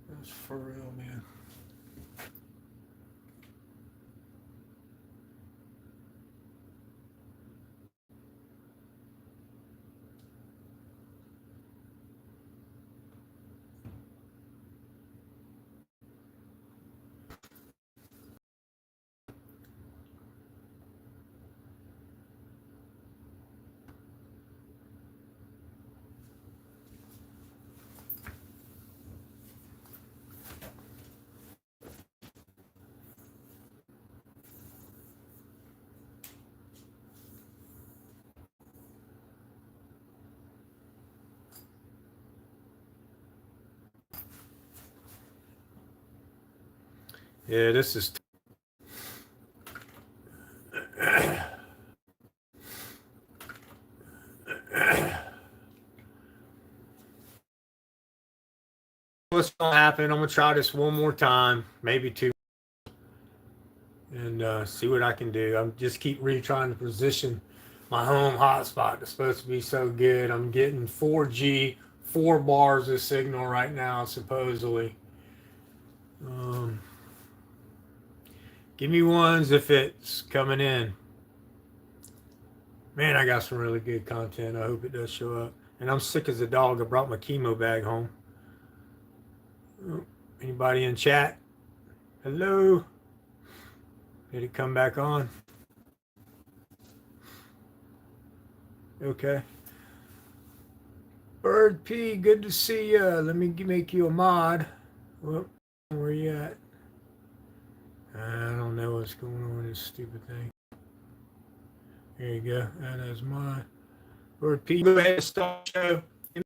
That's for real, man. Yeah, this is. What's gonna happen? I'm gonna try this one more time, maybe two, and see what I can do. I'm just keep retrying to position my home hotspot. It's supposed to be so good. I'm getting 4G, 4 bars of signal right now, supposedly. Um, Give me ones if it's coming in. Man, I got some really good content. I hope it does show up. And I'm sick as a dog. I brought my chemo bag home. Anybody in chat? Hello? Did it come back on? Okay. Bird P, good to see you. Let me make you a mod. Whoop, where you at? I don't know what's going on with this stupid thing. There you go. That is mine. Bird P, go ahead and start the show.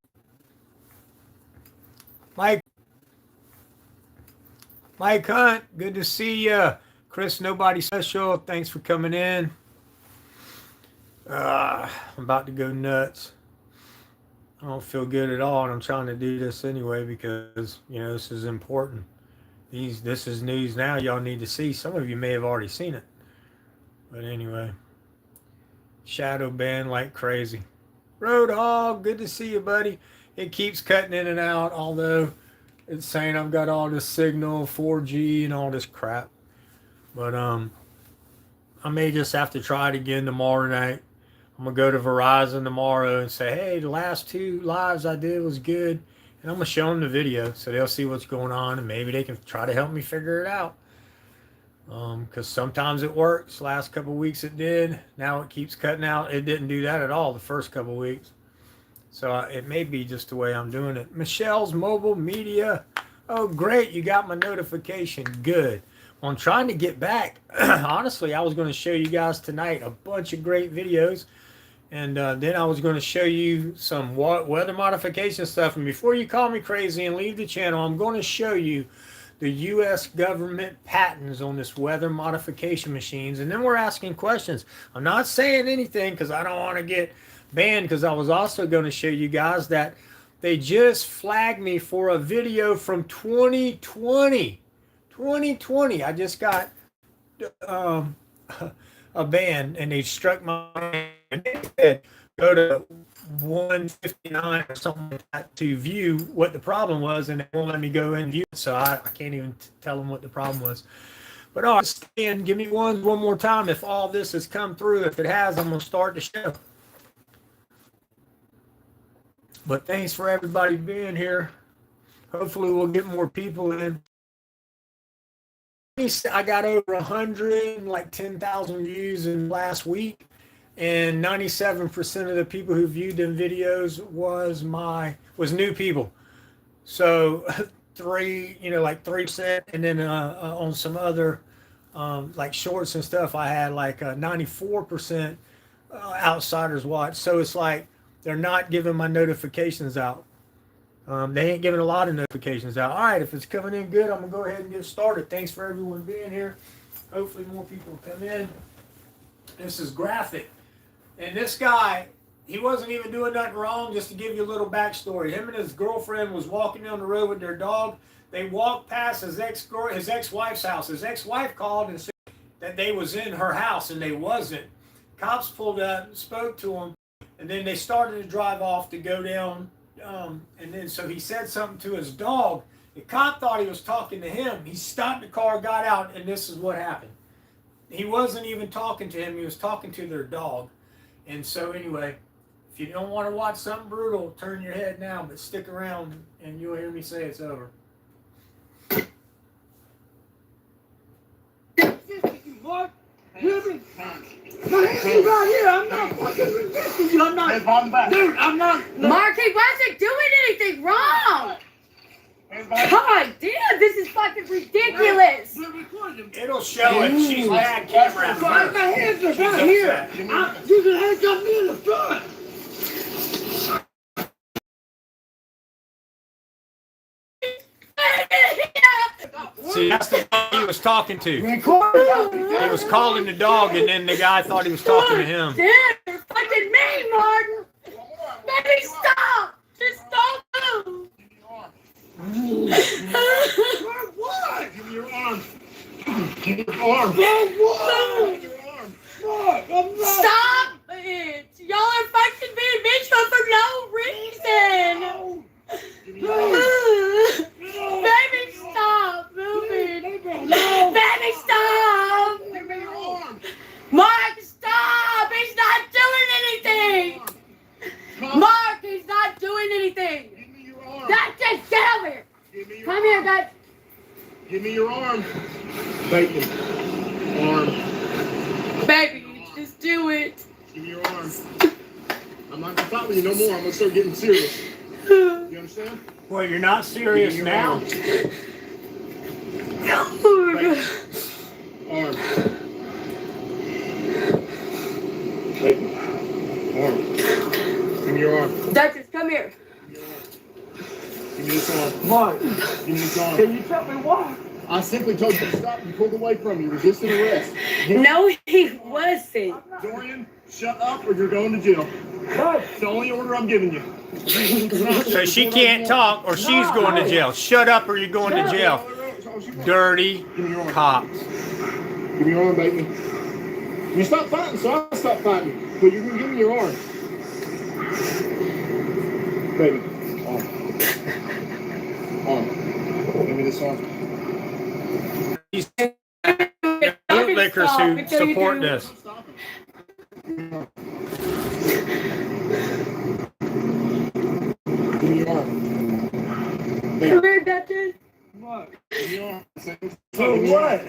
Mike Hunt, good to see you. Chris, nobody special. Thanks for coming in. I'm about to go nuts. I don't feel good at all, and I'm trying to do this anyway because this is important. This is news now. Y'all need to see. Some of you may have already seen it, but anyway, shadow ban like crazy. Roadhog, good to see you, buddy. It keeps cutting in and out, although it's saying I've got all this signal, 4G, and all this crap. But I may just have to try it again tomorrow night. I'm gonna go to Verizon tomorrow and say, hey, the last 2 lives I did was good, and I'm gonna show them the video so they'll see what's going on, and maybe they can try to help me figure it out. Because sometimes it works. Last couple of weeks it did. Now it keeps cutting out. It didn't do that at all the first couple of weeks. So it may be just the way I'm doing it. Michelle's Mobile Media. Oh, great. You got my notification. Good. Well, I'm trying to get back. Honestly, I was going to show you guys tonight a bunch of great videos. And then I was going to show you some weather modification stuff. And before you call me crazy and leave the channel, I'm going to show you the U.S. government patents on this weather modification machines. And then we're asking questions. I'm not saying anything because I don't want to get banned, because I was also going to show you guys that they just flagged me for a video from 2020. 2020. I just got a ban, and they struck my and they said go to 159 or something like that to view what the problem was, and they won't let me go and view it, so I can't even tell them what the problem was. But all right, and give me one more time if all this has come through. If it has, I'm going to start the show. But thanks for everybody being here. Hopefully we'll get more people in. I got over 100, like 10,000 views in last week, and 97% of the people who viewed them videos was new people. So 3%, and then on some other like shorts and stuff, I had like 94% outsiders watch. So it's like they're not giving my notifications out. They ain't giving a lot of notifications out. All right, if it's coming in good, I'm going to go ahead and get started. Thanks for everyone being here. Hopefully more people come in. This is Graphic. And this guy, he wasn't even doing nothing wrong. Just to give you a little backstory, him and his girlfriend was walking down the road with their dog. They walked past his ex-wife's house. His ex-wife called and said that they was in her house, and they wasn't. Cops pulled up, spoke to him, and then they started to drive off to go down and then so he said something to his dog. The cop thought he was talking to him. He stopped the car, got out, and this is what happened. He wasn't even talking to him. He was talking to their dog. And so anyway, if you don't want to watch something brutal, turn your head now, but stick around and you'll hear me say it's over. What? My hand's right here. I'm not fucking resisting you. I'm not. Dude, I'm not. Mark, he wasn't doing anything wrong. God damn, this is fucking ridiculous. It'll show it. She's bad camera. My hands are right here. You can handcuff me in the front. See, that's the guy he was talking to. He was calling the dog, and then the guy thought he was talking to him. Damn, you're fucking mean, Martin. Baby, stop. Just don't move. What? Give me your arm. Give me your arm. What? What? I'm not. Stop it. Y'all are fucking being bitched for no reason. Baby, stop moving. Baby, stop. Mark, stop. He's not doing anything. Mark, he's not doing anything. Give me your arm. That's it. Get over here. Give me your Come arm. here, Dad. Give me your arm. Bacon. Arm. Baby, just do it. Give me your arm. I'm not gonna fight with you no more. I'm gonna start getting serious. You understand? Well, you're not serious Give me your now. arm. Arm. Bacon. Arm. Give me your arm. Duchess, come here. Give me this arm. Mark, Give me this arm. can you tell me why? I simply told you to stop. You pulled away from me. You resisted arrest. No, he wasn't. Dorian, shut up or you're going to jail. What? It's the only order I'm giving you. So she can't talk or she's going to jail. Shut up or you're going to jail. Dirty Give me your arm. cops. Give me your arm, baby. You stop fighting, so I'll stop fighting. But you're going to give me your arm. Baby. Arm. Arm. Give me this arm. These bootlickers who support this. Stop him. Give me your arm. Come here, Duchess. What? Give me your arm. For what?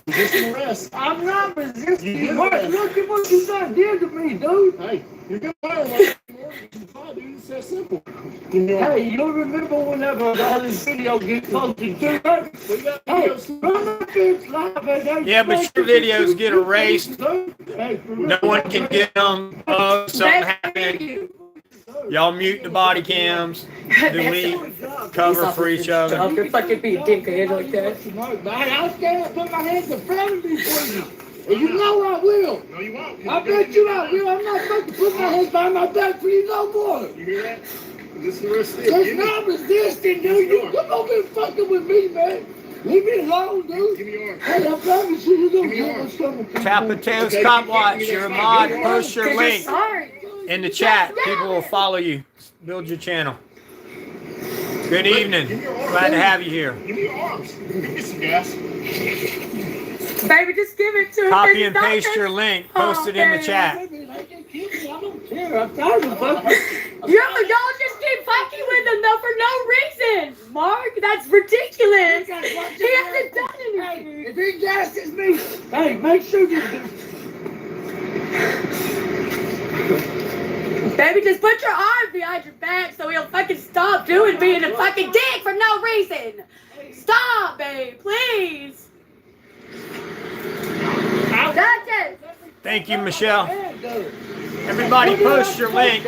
Resisting arrest. I'm not resisting. You What? did. Look at what you done did to me, dude. Hey, you're going to fire like dude. It's that simple. Give me your arm. Hey, you remember whenever all this video gets posted to us? We got Hey, videos. run up this live and they- Yeah, but your videos get erased. Hey, No one can get them. Oh, something happened. Y'all mute the body cams. Delete. Cover for each other. Stop, you're fucking being dickhead like that. I'll stand up, put my hands in front of me for you. And you know I will. No, you won't. I bet you I will. I'm not supposed to put my hands behind my back for you no more. You hear that? This is the rest of it. It's not resisting, dude. You come over here fucking with me, man. Leave me alone, Give dude. me your arm. Hey, I promise you, you're Give gonna me your get arm. what's coming. Tapateos Cop Watch. You're a mod. Post your Because you're link sorry. in the chat. People will follow you. Build your channel. Good evening. Glad to have you here. Give me your arms. Give me some gas. Baby, just give it to him. Copy and paste your link. Post it in the chat. I don't care. I'm tired of fucking. Y'all just keep fucking with him though for no reason. Mark, that's ridiculous. He hasn't done anything. If he gasses me, hey, make sure you do. Baby, just put your arm behind your back so he'll fucking stop being a fucking dick for no reason. Stop, babe, please. That's it. Thank you, Michelle. Everybody post your links.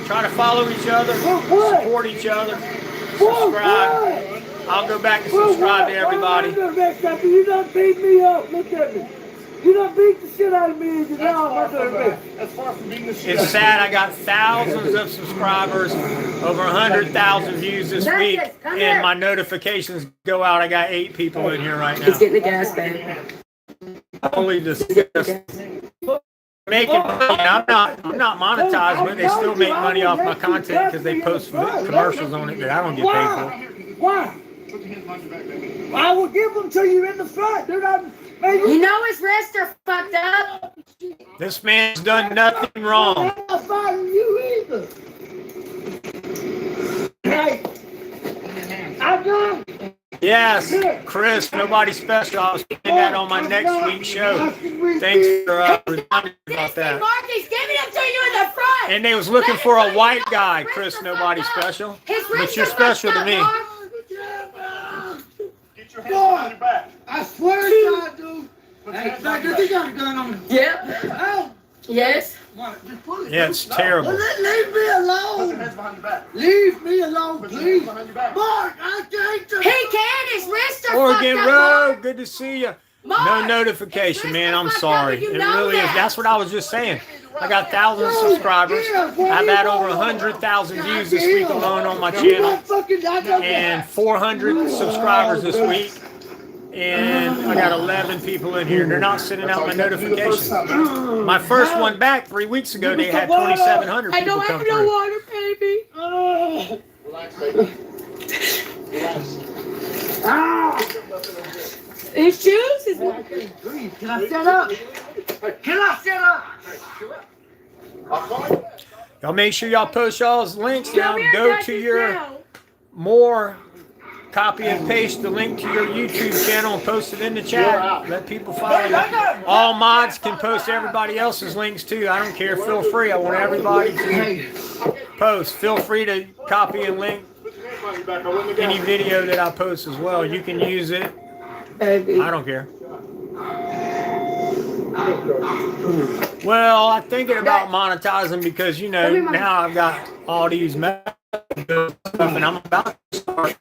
Try to follow each other. Support each other. Subscribe. I'll go back and subscribe to everybody. You done beat me up. Look at me. You done beat the shit out of me. And now I'm under arrest. That's far from being the shit. It's sad. I got thousands of subscribers, over 100,000 views this week, and my notifications go out. I got 8 people in here right now. He's getting the gas back. Only discuss making money. I'm not monetized, but they still make money off my content because they post commercials on it that I don't get paid for. Why? Put your hands behind your back, baby. I will give them to you in the front, dude. You know his wrists are fucked up. This man's done nothing wrong. I'm not fighting you either. Hey, I'm done. Yes, Chris, nobody special. I was putting that on my next week's show. Thanks for reminding me about that. Marky's giving them to you in the front. And they was looking for a white guy, Chris, nobody special. But you're special to me. Get your hands behind your back. I swear to God, dude. Hey, does he got a gun on him? Yep. Oh, Yes. just pull it. Yeah, it's terrible. Leave me Put your alone. hands behind your back. Leave me alone, Put your hands please. behind your back. Mark, I can't. He can. His wrists are Oregon fucked up. Road, good to see you. No Mark, notification, man. I'm Chris, sorry. you It know really is. that. That's what I was just saying. I got thousands of subscribers. I've had over 100,000 views this week alone on my channel. And 400 subscribers this week. And I got 11 people in here. They're not sending out my notifications. My first one back 3 weeks ago, they had 2,700 I people don't come have no through. water, baby. Relax, baby. Relax. His shoes is. Can I set up? Can I set up? I'll call you. Y'all make sure y'all post y'all's links now. Come here, Go Dutchess, to your now. more. Copy and paste the link to your YouTube channel and post it in the chat. Let people follow you. All mods can post everybody else's links too. I don't care. Feel free. I want everybody to post. Feel free to copy and link Put your hands behind your back. I wouldn't have any got video that I post as well. You can use it. Baby. I don't care. Well, I'm thinking about monetizing because, you know, now I've got all these stuff and I'm about to start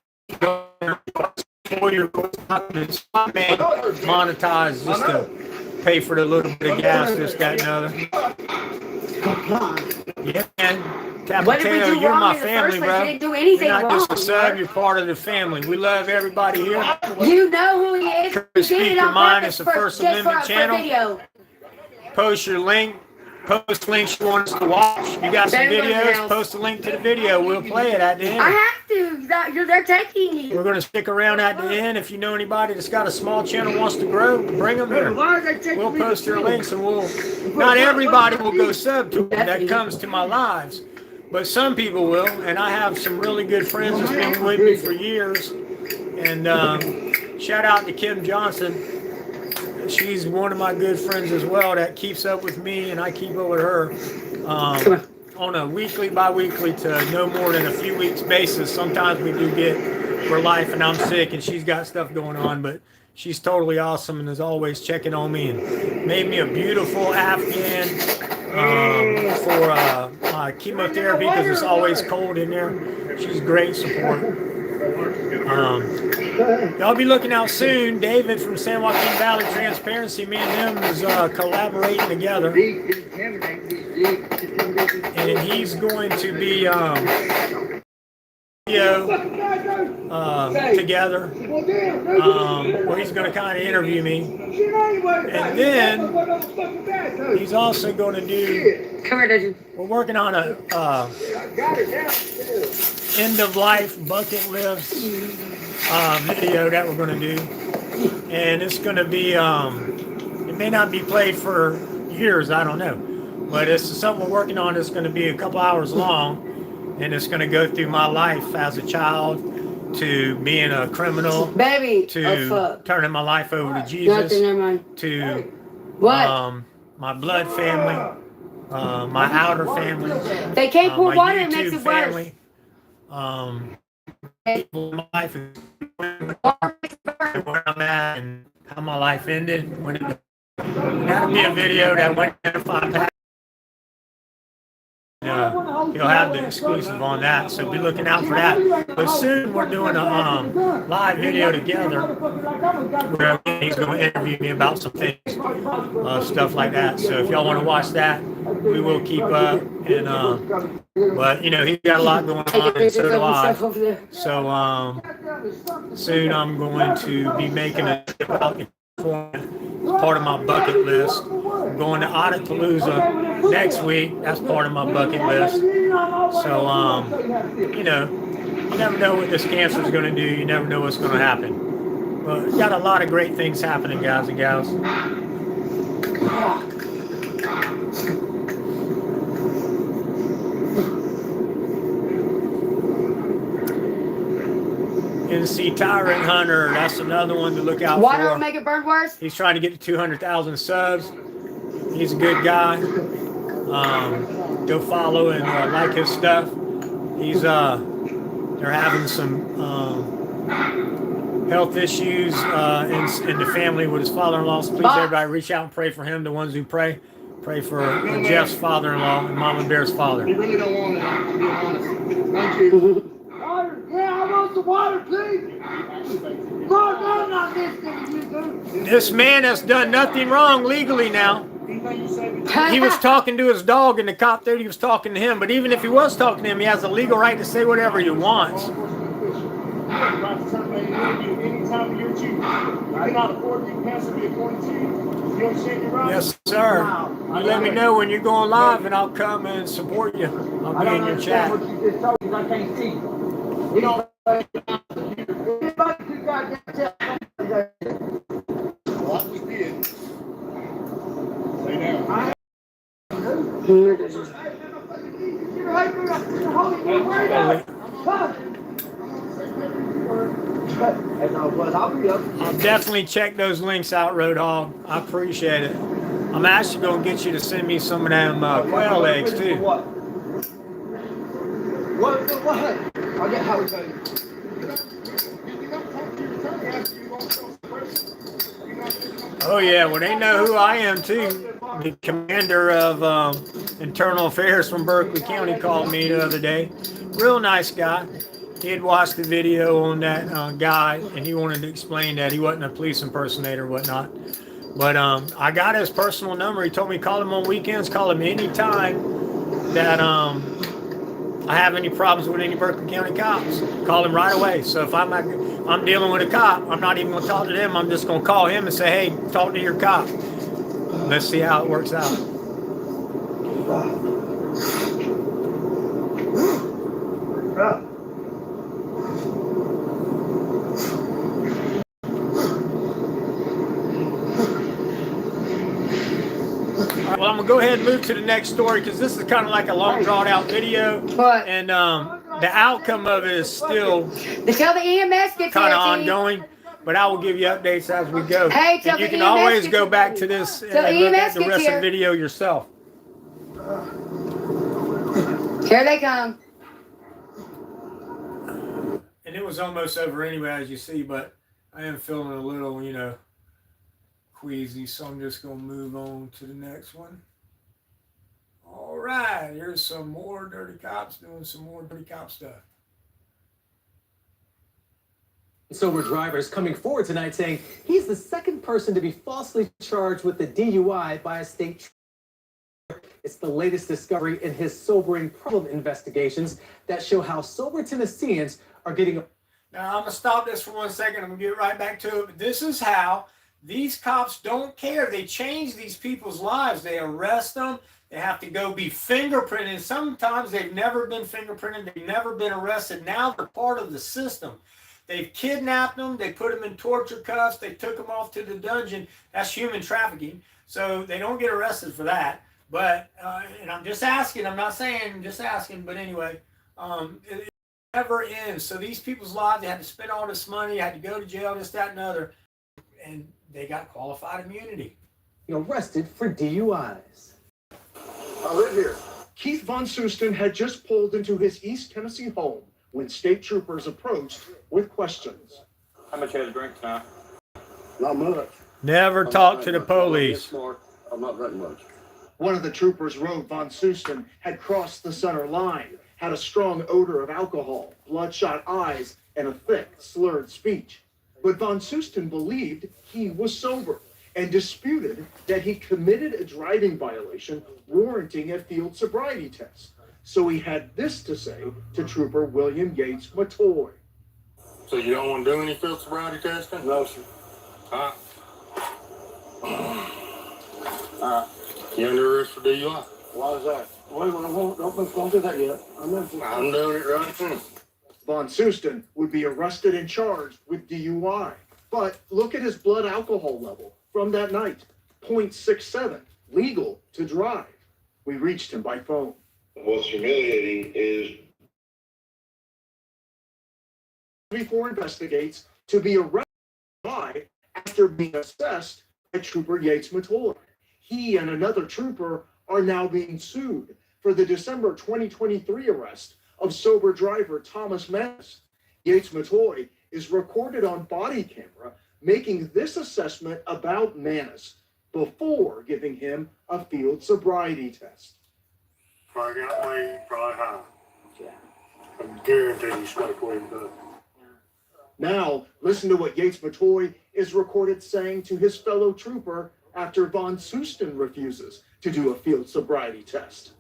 monetize just to pay for the little bit of gas, this, that, and other. Yeah, man. What did we Capitano, do you're wrong my in the family, first place? bro. We didn't do anything You're not wrong. just a sub, you're part of the family. We love everybody here. You know who he is. Chris He did Speak it Your on Mind purpose is the for- First just Amendment for channel. video. Post your link. Post links you want us to watch. You got some Beverly videos, Hills. post a link to the video. We'll play it at the I end. have to. They're taking you. We're going to stick around at the end. If you know anybody that's got a small channel wants to grow, bring them here. Why are they taking We'll me to post their school? links and not everybody will go sub to them that comes to my lives, but some people will. And I have some really good friends that's been with me for years. And shout out to Kim Johnson. She's one of my good friends as well that keeps up with me and I keep up with her on a weekly, bi-weekly to no more than a few weeks basis. Sometimes we do get for life and I'm sick and she's got stuff going on, but she's totally awesome and is always checking on me and made me a beautiful Afghan for my chemotherapy because it's always cold in there. She's great support. Y'all be looking out soon. David from San Joaquin Valley Transparency, me and him is collaborating together. And he's going to be together where he's going to kind of interview me. And then he's also going to do, Come here, Dutchess. we're working on a end of life bucket list video that we're going to do. And it's going to be, it may not be played for years, I don't know. But it's something we're working on. It's going to be a couple hours long. And it's going to go through my life as a child to being a criminal, Baby. to Oh, fuck. turning my life over to Nothing, Jesus, never mind. to What? my blood family, my outer family, They can't pour my water, it makes YouTube it worse. family. People in my life is where I'm at and how my life ended. When that'll be a video that went in 5 packs. You'll have the exclusive on that, so be looking out for that. But soon we're doing a live video together where he's going to interview me about some things, stuff like that. So if y'all want to watch that, we will keep up. And but you know he's got a lot going on, and so do I. So soon I'm going to be making a trip out in California. Part of my bucket list. I'm going to Auditapalooza next week. That's part of my bucket list. So, you know, you never know what this cancer is going to do. You never know what's going to happen. But got a lot of great things happening, guys and gals. NC Tyrant Hunter, that's another one to look out Water will for. make it burn worse. He's trying to get to 200,000 subs. He's a good guy. Go follow and like his stuff. He's they're having some health issues in the family with his father-in-law. So please, everybody, reach out and pray for him. The ones who pray for Jeff's father-in-law and Mama Bear's father. You really don't want it, to be honest. Thank you. Water. Yeah, I want the water, please. Lord, I'm not listening to you, dude. This man has done nothing wrong legally now. He was talking to his dog, and the cop there, he was talking to him. But even if he was talking to him, he has a legal right to say whatever he wants. Yes, sir. You let me know when you're going live, and I'll come and support you. I'll be in your chat. What you just told me, I can't see. We don't. What we did. Stay down. I'll definitely check those links out, Roadhog. I appreciate it. I'm actually going to get you to send me some of them quail eggs, too. What? I'll get how we go. Oh, yeah. Well, they know who I am, too. The commander of internal affairs from Berkeley County called me the other day. Real nice guy. He had watched the video on that guy, and he wanted to explain that he wasn't a police impersonator or whatnot. But I got his personal number. He told me call him on weekends, call him anytime that I have any problems with any Berkeley County cops. Call him right away. So if I'm dealing with a cop, I'm not even going to talk to them. I'm just going to call him and say, hey, talk to your cop. Let's see how it works out. Well, I'm going to go ahead and move to the next story because this is kind of like a long drawn out video. But And the outcome of it is still until the EMS gets kind of here, T. ongoing. But I will give you updates as we go. Hey, till and you the can EMS always gets go here. back to this Till and look at EMS the gets rest of here. the video yourself. Here they come. And it was almost over anyway, as you see, but I am feeling a little, queasy, so I'm just going to move on to the next one. All right, here's some more dirty cops doing some more dirty cop stuff. Sober drivers coming forward tonight saying he's the second person to be falsely charged with the DUI by a state trooper. It's the latest discovery in his sobering problem investigations that show how sober Tennesseans are getting. Now, I'm going to stop this for 1 second. I'm going to get right back to it. But this is how these cops don't care. They change these people's lives. They arrest them. They have to go be fingerprinted. Sometimes they've never been fingerprinted. They've never been arrested. Now they're part of the system. They've kidnapped them. They put them in torture cuffs. They took them off to the dungeon. That's human trafficking. So they don't get arrested for that. But, and I'm just asking. I'm not saying just asking. But anyway, it never ends. So these people's lives, they had to spend all this money. They had to go to jail, this, that, and other. And they got qualified immunity. Arrested for DUIs. I live here. Keith Von Susten had just pulled into his East Tennessee home when state troopers approached with questions. How much you had to drink tonight? Not much. Never talk to the police. I'm not drinking much. One of the troopers wrote Von Susten had crossed the center line, had a strong odor of alcohol, bloodshot eyes, and a thick, slurred speech. But Von Susten believed he was sober and disputed that he committed a driving violation warranting a field sobriety test. So he had this to say to Trooper William Gates Matoy. So you don't want to do any field sobriety testing? No, sir. All right. You under arrest for DUI? Why is that? Wait, don't do that yet. I'm doing it right now. Von Soesten would be arrested and charged with DUI. But look at his blood alcohol level from that night, 0.67, legal to drive. We reached him by phone. What's humiliating is Before investigates to be arrested after being assessed by Trooper Yates Matoy. He and another trooper are now being sued for the December 2023 arrest of sober driver Thomas Manis. Yates Matoy is recorded on body camera making this assessment about Manis before giving him a field sobriety test. If I got weed, probably high. Yeah. I guarantee you smoke weed, but Now, listen to what Yates Matoy is recorded saying to his fellow trooper after Von Soesten refuses to do a field sobriety test.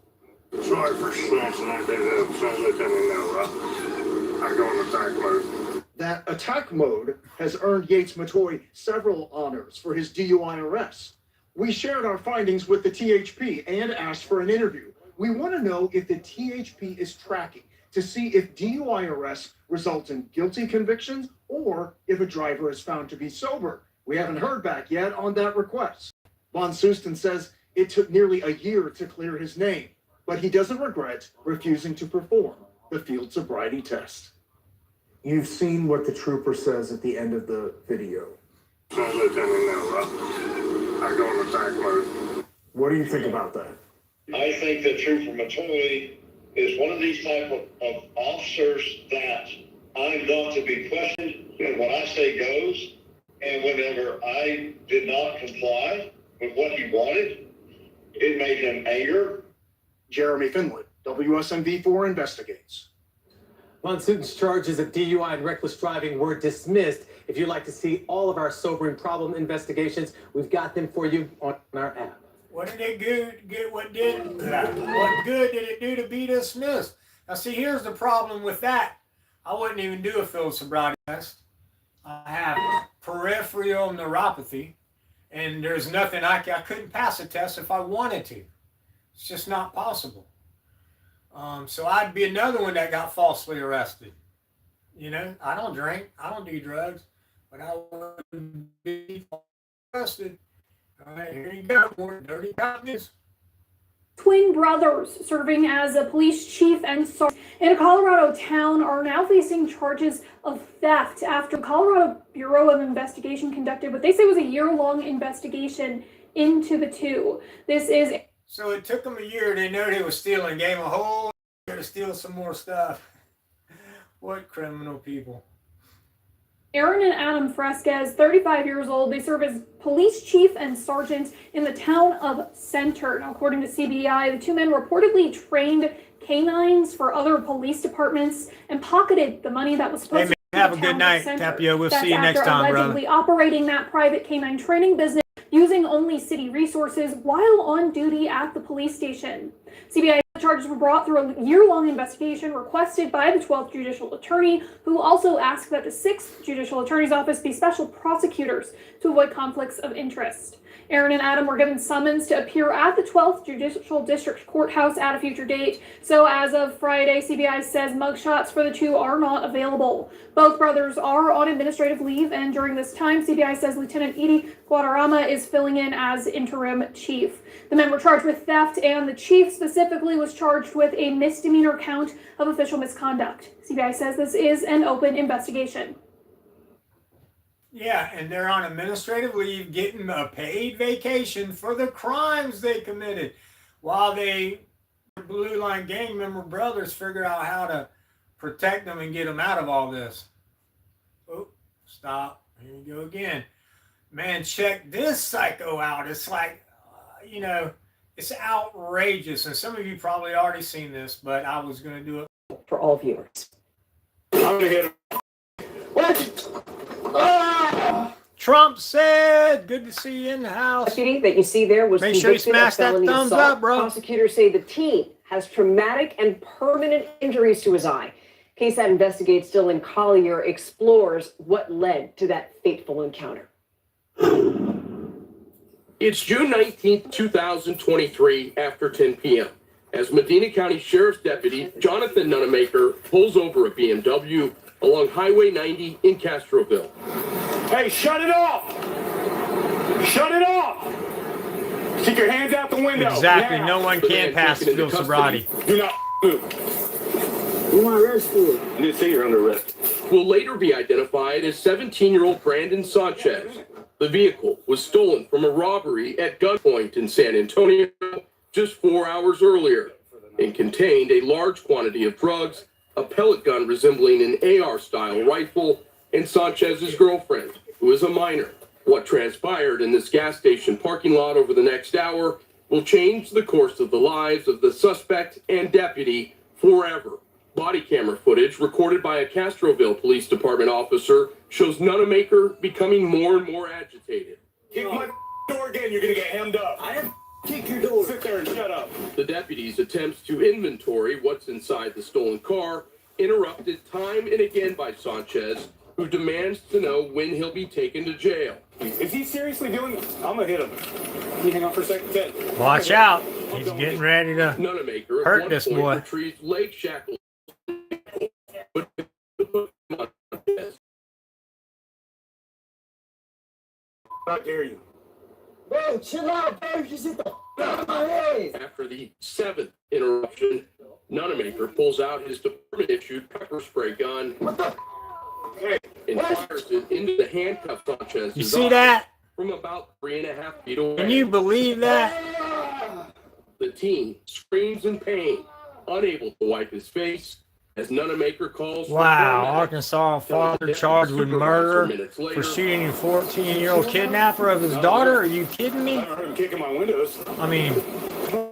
sorry for smashing that bit up. As soon as they tell me no, right? I go in attack mode. That attack mode has earned Yates Matoy several honors for his DUI arrests. We shared our findings with the THP and asked for an interview. We want to know if the THP is tracking to see if DUI arrests result in guilty convictions or if a driver is found to be sober. We haven't heard back yet on that request. Von Soesten says it took nearly a year to clear his name, but he doesn't regret refusing to perform the field sobriety test. You've seen what the trooper says at the end of the video. As soon as they tell me no, right? I go in attack mode. What do you think about that? I think that Trooper Matoy is one of these type of officers that I'm not to be questioned. And what I say goes. And whenever I did not comply with what he wanted, it made him anger. Jeremy Finland, WSMV4 investigates. Von Soesten's charges of DUI and reckless driving were dismissed. If you'd like to see all of our sobering problem investigations, we've got them for you on our app. What did it get? What good did it do to be dismissed? Now, see, here's the problem with that. I wouldn't even do a field sobriety test. I have peripheral neuropathy, and there's nothing I couldn't pass a test if I wanted to. It's just not possible. So I'd be another one that got falsely arrested. You know, I don't drink, I don't do drugs, but I would be arrested. All right, here you go, more dirty copies. Twin brothers serving as a police chief and sergeant in a Colorado town are now facing charges of theft after Colorado Bureau of Investigation conducted what they say was a year-long investigation into the two. This is... So it took them a year. They know they were stealing. Gave them a whole year to steal some more stuff. What criminal people. Aaron and Adam Fresquez, 35 years old. They serve as police chief and sergeant in the town of Center. Now, according to CBI, the two men reportedly trained canines for other police departments and pocketed the money that was supposed to have a good night, Tapio. We'll see you next time, brother. Allegedly operating that private canine training business using only city resources while on duty at the police station. CBI charges were brought through a year-long investigation requested by the 12th Judicial Attorney, who also asked that the 6th Judicial Attorney's Office be special prosecutors to avoid conflicts of interest. Aaron and Adam were given summons to appear at the 12th Judicial District Courthouse at a future date. So as of Friday, CBI says mugshots for the two are not available. Both brothers are on administrative leave, and during this time, CBI says Lieutenant Edie Guadarrama is filling in as interim chief. The men were charged with theft, and the chief specifically was charged with a misdemeanor count of official misconduct. CBI says this is an open investigation. Yeah, and they're on administrative leave getting a paid vacation for the crimes they committed while they, Blue Line gang member brothers, figure out how to protect them and get them out of all this. Oh, stop. Here you go again. Man, check this psycho out. It's like, you know, it's outrageous. And some of you probably already seen this, but I was going to do it for all viewers. Trump said, good to see you in the house. Deputy that you see there was Make sure you smash that thumbs up, bro. Prosecutors say the teen has traumatic and permanent injuries to his eye. Case that investigates Dylan Collier explores what led to that fateful encounter. It's June 19th, 2023, after 10 p.m. as Medina County Sheriff's Deputy Jonathan Nunemaker pulls over a BMW along Highway 90 in Castroville. Hey, shut it off! Shut it off! Stick your hands out the window. Exactly. Now. No one can pass field sobriety. Do not move. You want arrest for it? You didn't say you're under arrest. Will later be identified as 17-year-old Brandon Sanchez. The vehicle was stolen from a robbery at gunpoint in San Antonio just 4 hours earlier and contained a large quantity of drugs, a pellet gun resembling an AR-style rifle, and Sanchez's girlfriend, who is a minor. What transpired in this gas station parking lot over the next hour will change the course of the lives of the suspect and deputy forever. Body camera footage recorded by a Castroville Police Department officer shows Nunemaker becoming more and more agitated. Kick my door again, you're gonna get hemmed up. I didn't kick your door. Sit there and shut up. The deputy's attempts to inventory what's inside the stolen car interrupted time and again by Sanchez, who demands to know when he'll be taken to jail. Is he seriously doing this? I'm gonna hit him. Can you hang on for a second, Ted? Watch out. He's getting ready to Nunemaker hurt at one this point boy. retrieved Lake Shackles. How dare you? Bro, chill out, bro. You just hit the out of my head. After the seventh interruption, Nunemaker pulls out his department-issued pepper spray gun and fires it into the handcuffed Sanchez. You see that? From about 3.5 feet away. Can you believe that? The teen screams in pain, unable to wipe his face, as Nunemaker calls. Wow, Arkansas father charged with murder for shooting a 14-year-old kidnapper of his daughter? Are you kidding me? I heard him kicking my windows. I mean,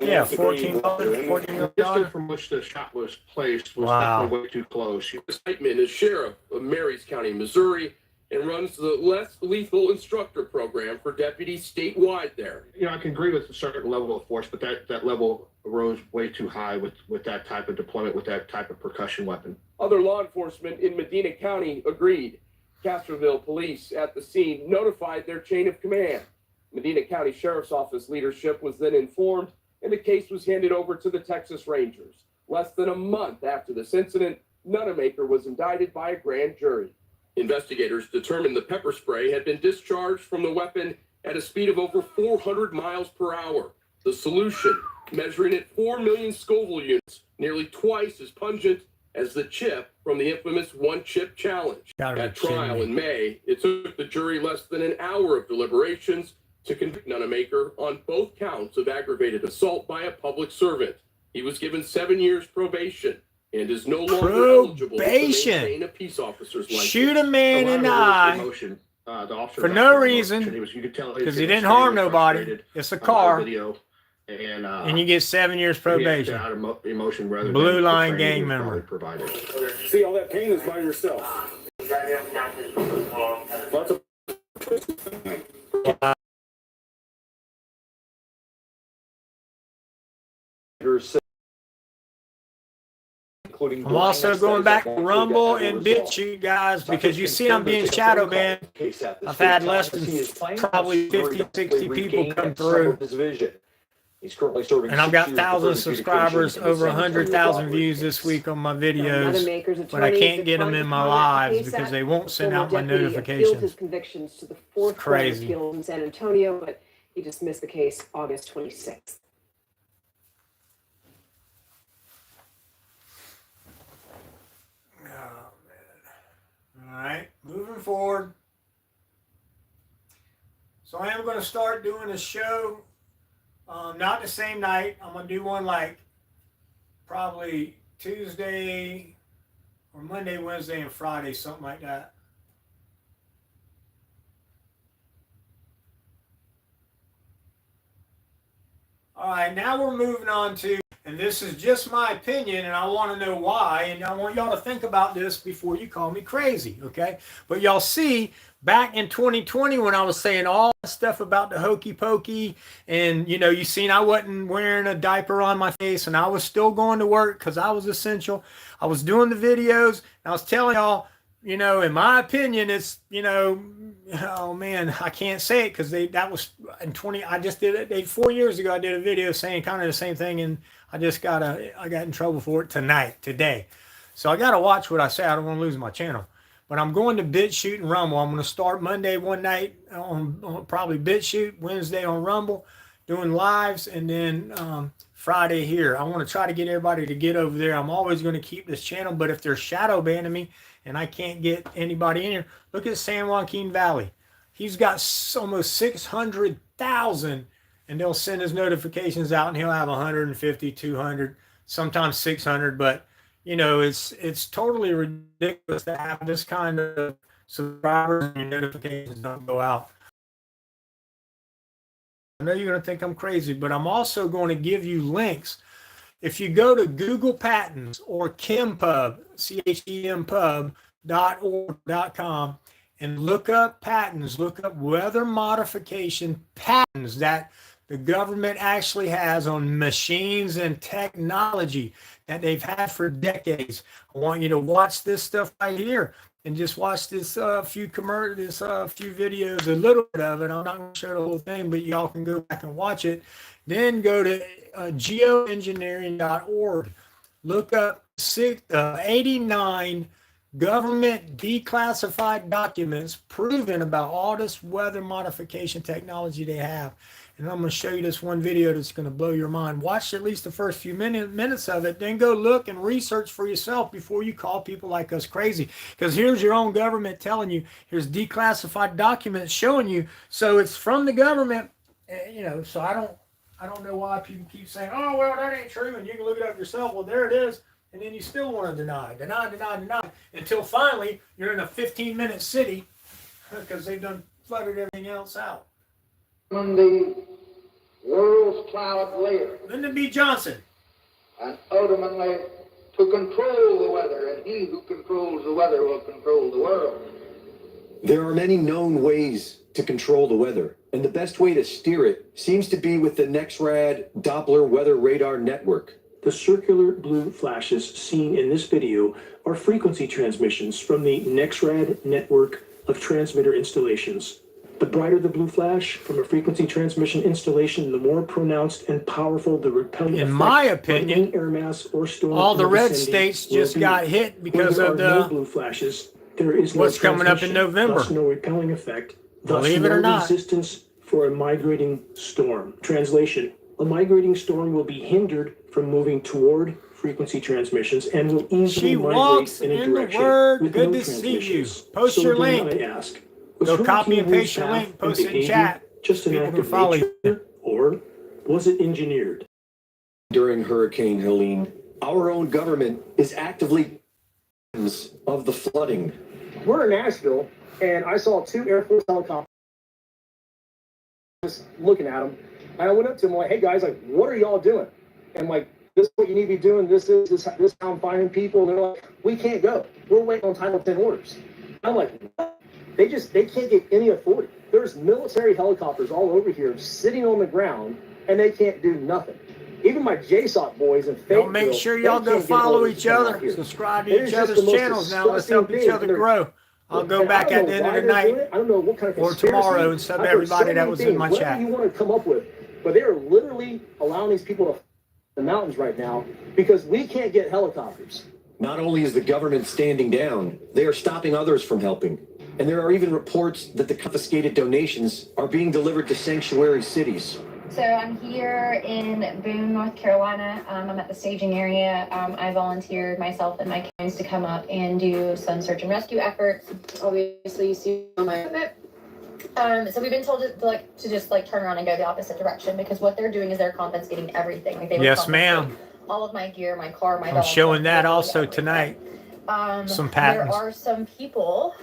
yeah, 14-year-old daughter. From which the shot was placed was Wow. definitely way too close. Excitement is sheriff of Marys County, Missouri, and runs the less lethal instructor program for deputies statewide there. You know, I can agree with a certain level of force, but that level rose way too high with that type of deployment, with that type of percussion weapon. Other law enforcement in Medina County agreed. Castroville police at the scene notified their chain of command. Medina County Sheriff's Office leadership was then informed, and the case was handed over to the Texas Rangers. Less than a month after this incident, Nunemaker was indicted by a grand jury. Investigators determined the pepper spray had been discharged from the weapon at a speed of over 400 miles per hour. The solution, measuring at 4 million Scoville units, nearly twice as pungent as the chip from the infamous one-chip challenge. At trial in May, it took the jury less than an hour of deliberations to convict Nunemaker on both counts of aggravated assault by a public servant. He was given 7 years probation and is no longer eligible to maintain a peace officer's license. Shoot a man in the eye for no reason because he didn't harm nobody. It's a car. And you get 7 years probation. Blue Line gang member. See, all that pain is by yourself. Lots of I'm also going back to Rumble and BitChute, guys, because you see I'm being shadow banned. I've had less than probably 50, 60 people come through. He's currently serving and I've got thousands of subscribers, over 100,000 views this week on my videos, but I can't get them in my lives because they won't send out my notifications. His convictions to the fourth crazy appeal in San Antonio, but he dismissed the case August 26th. All right, moving forward. So I am going to start doing a show, not the same night. I'm going to do one like probably Tuesday or Monday, Wednesday, and Friday, something like that. All right, now we're moving on to, and this is just my opinion, and I want to know why, and I want y'all to think about this before you call me crazy, okay? But y'all see, back in 2020 when I was saying all that stuff about the hokey pokey, and, you know, you seen I wasn't wearing a diaper on my face, and I was still going to work because I was essential. I was doing the videos, and I was telling y'all, you know, in my opinion, it's, you know, oh man, I can't say it because that was in 20. I just did it 4 years ago. I did a video saying kind of the same thing, and I got in trouble for it today. So I got to watch what I say. I don't want to lose my channel. But I'm going to BitChute and Rumble. I'm going to start Monday one night on probably BitChute, Wednesday on Rumble, doing lives, and then Friday here. I want to try to get everybody to get over there. I'm always going to keep this channel, but if they're shadow banning me and I can't get anybody in here, look at San Joaquin Valley. He's got almost 600,000, and they'll send his notifications out, and he'll have 150, 200, sometimes 600, but you know, it's totally ridiculous to have this kind of subscribers and your notifications don't go out. I know you're going to think I'm crazy, but I'm also going to give you links. If you go to Google Patents or ChemPub, CHEMPub.org.com, and look up patents, look up weather modification patents that the government actually has on machines and technology that they've had for decades. I want you to watch this stuff right here and just watch this few videos, a little bit of it. I'm not going to show the whole thing, but y'all can go back and watch it. Then go to geoengineering.org. Look up 89 government declassified documents proving about all this weather modification technology they have. And I'm going to show you this one video that's going to blow your mind. Watch at least the first few minutes of it. Then go look and research for yourself before you call people like us crazy. Because here's your own government telling you. Here's declassified documents showing you. So it's from the government. You know, so I don't know why people keep saying, oh, well, that ain't true. And you can look it up yourself. Well, there it is. And then you still want to deny, until finally you're in a 15-minute city because they've done flooded everything else out. On the world's cloud layer. Lyndon B. Johnson. And ultimately to control the weather, and he who controls the weather will control the world. There are many known ways to control the weather, and the best way to steer it seems to be with the NEXRAD Doppler Weather Radar Network. The circular blue flashes seen in this video are frequency transmissions from the NEXRAD network of transmitter installations. The brighter the blue flash from a frequency transmission installation, the more pronounced and powerful the repelling effect. In my opinion, air mass or storm all the red states just got hit because of the blue flashes. There is what's coming up in November. Thus no repelling effect. Believe it or not. Resistance for a migrating storm. Translation: a migrating storm will be hindered from moving toward frequency transmissions and will easily migrate in a direction with good no to see you. transmissions. Post your link. I ask, Go copy and paste your link. Post it in chat. Just an act of nature, or was it engineered? During Hurricane Helene, our own government is actively of the flooding. We're in Nashville, and I saw 2 Air Force helicopters just looking at them. And I went up to them like, hey guys, like, what are y'all doing? And like, this is what you need to be doing. This is how I'm finding people. And they're like, we can't go. We're waiting on Title 10 orders. I'm like, what? They can't get any authority. There's military helicopters all over here sitting on the ground, and they can't do nothing. Even my JSOC boys and Don't make sure y'all go follow each other. Subscribe to each other's channels now. Let's help each other grow. I'll go back at the end of the night I don't know what kind of or tomorrow and sub everybody that was in my chat. Whatever you want to come up with, but they are literally allowing these people to the mountains right now because we can't get helicopters. Not only is the government standing down, they are stopping others from helping. And there are even reports that the confiscated donations are being delivered to sanctuary cities. So I'm here in Boone, North Carolina. I'm at the staging area. I volunteered myself and my kids to come up and do some search and rescue efforts. Obviously, you see on my equipment. So we've been told to just turn around and go the opposite direction because what they're doing is they're confiscating everything. Like they yes, ma'am. All of my gear, my car, my I'm dog. showing that also tonight. Some patents. There are some people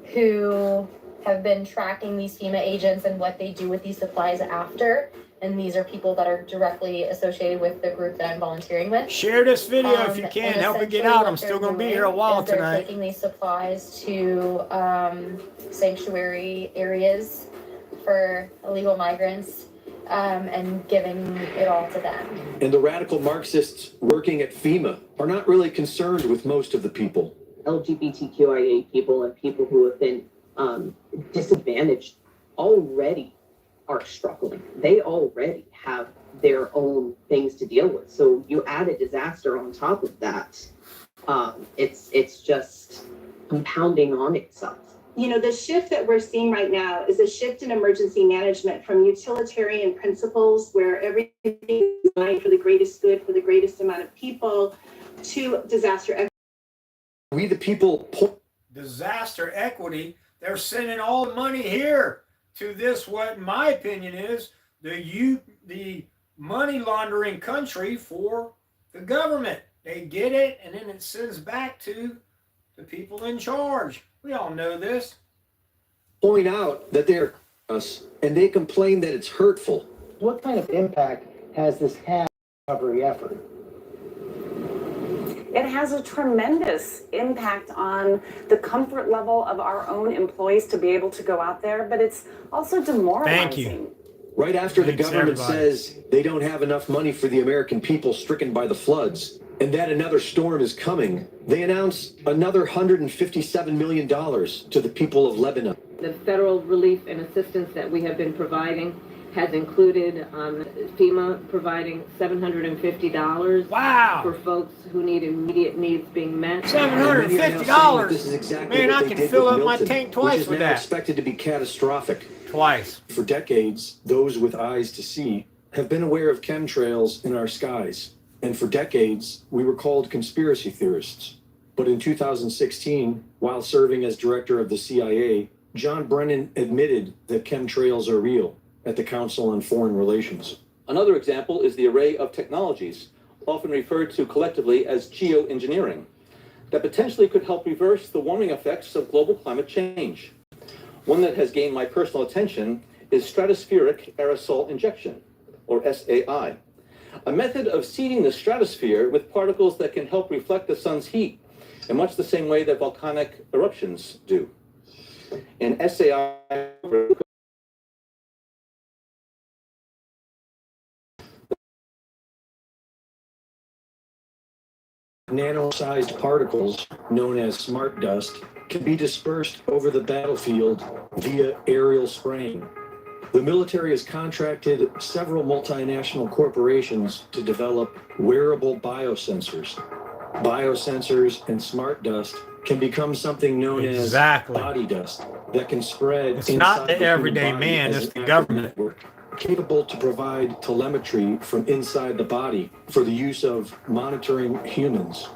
who have been tracking these FEMA agents and what they do with these supplies after. And these are people that are directly associated with the group that I'm volunteering with. Share this video if you can. Help it get out. I'm still going to be here a while tonight. They're taking these supplies to sanctuary areas for illegal migrants and giving it all to them. And the radical Marxists working at FEMA are not really concerned with most of the people. LGBTQIA people and people who have been disadvantaged already are struggling. They already have their own things to deal with. So you add a disaster on top of that, it's just compounding on itself. You know, the shift that we're seeing right now is a shift in emergency management from utilitarian principles where everything is designed for the greatest good, for the greatest amount of people, to disaster equity. We the people. Disaster equity. They're sending all the money here to this, what in my opinion is the money laundering country for the government. They get it, and then it sends back to the people in charge. We all know this. Point out that they're us, and they complain that it's hurtful. What kind of impact has this had on the recovery effort? It has a tremendous impact on the comfort level of our own employees to be able to go out there, but it's also demoralizing. Thank you. Right after Thanks, the government everybody. says they don't have enough money for the American people stricken by the floods, and that another storm is coming, they announce another $157 million to the people of Lebanon. The federal relief and assistance that we have been providing has included FEMA providing $750 for folks who need immediate needs being met. $750. This is exactly Man, what I they can did fill with up my Milton, tank which twice is with now that. expected to be catastrophic. Twice. For decades, those with eyes to see have been aware of chemtrails in our skies. And for decades, we were called conspiracy theorists. But in 2016, while serving as director of the CIA, John Brennan admitted that chemtrails are real at the Council on Foreign Relations. Another example is the array of technologies, often referred to collectively as geoengineering, that potentially could help reverse the warming effects of global climate change. One that has gained my personal attention is stratospheric aerosol injection, or SAI, a method of seeding the stratosphere with particles that can help reflect the sun's heat in much the same way that volcanic eruptions do. In SAI, nano-sized particles, known as smart dust, can be dispersed over the battlefield via aerial spraying. The military has contracted several multinational corporations to develop wearable biosensors. Biosensors and smart dust can become something known as body dust that can spread It's not the human everyday body man, as it's an the government. network, capable to provide telemetry from inside the body for the use of monitoring humans.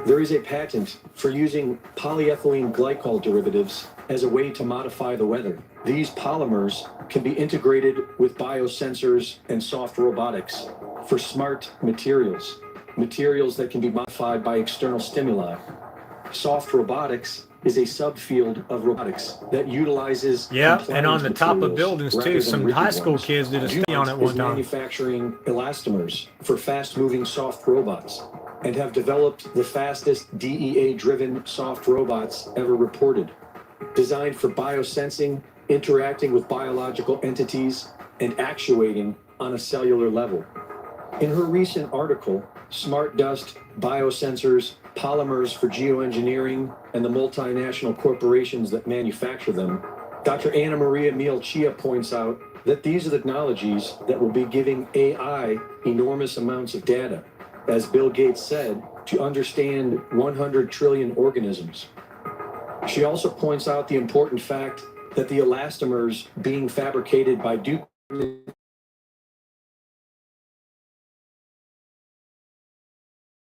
There is a patent for using polyethylene glycol derivatives as a way to modify the weather. These polymers can be integrated with biosensors and soft robotics for smart materials, materials that can be modified by external stimuli. Soft robotics is a subfield of robotics that utilizes And on the top of materials buildings rather too. than Some rigid high school ones. kids did a study on it Dumont one is time. manufacturing elastomers for fast-moving soft robots and have developed the fastest DEA-driven soft robots ever reported, designed for biosensing, interacting with biological entities, and actuating on a cellular level. In her recent article, Smart Dust, Biosensors, Polymers for Geoengineering, and the Multinational Corporations that Manufacture Them, Dr. Anna Maria Mielchia points out that these are the technologies that will be giving AI enormous amounts of data, as Bill Gates said, to understand 100 trillion organisms. She also points out the important fact that the elastomers being fabricated by Duke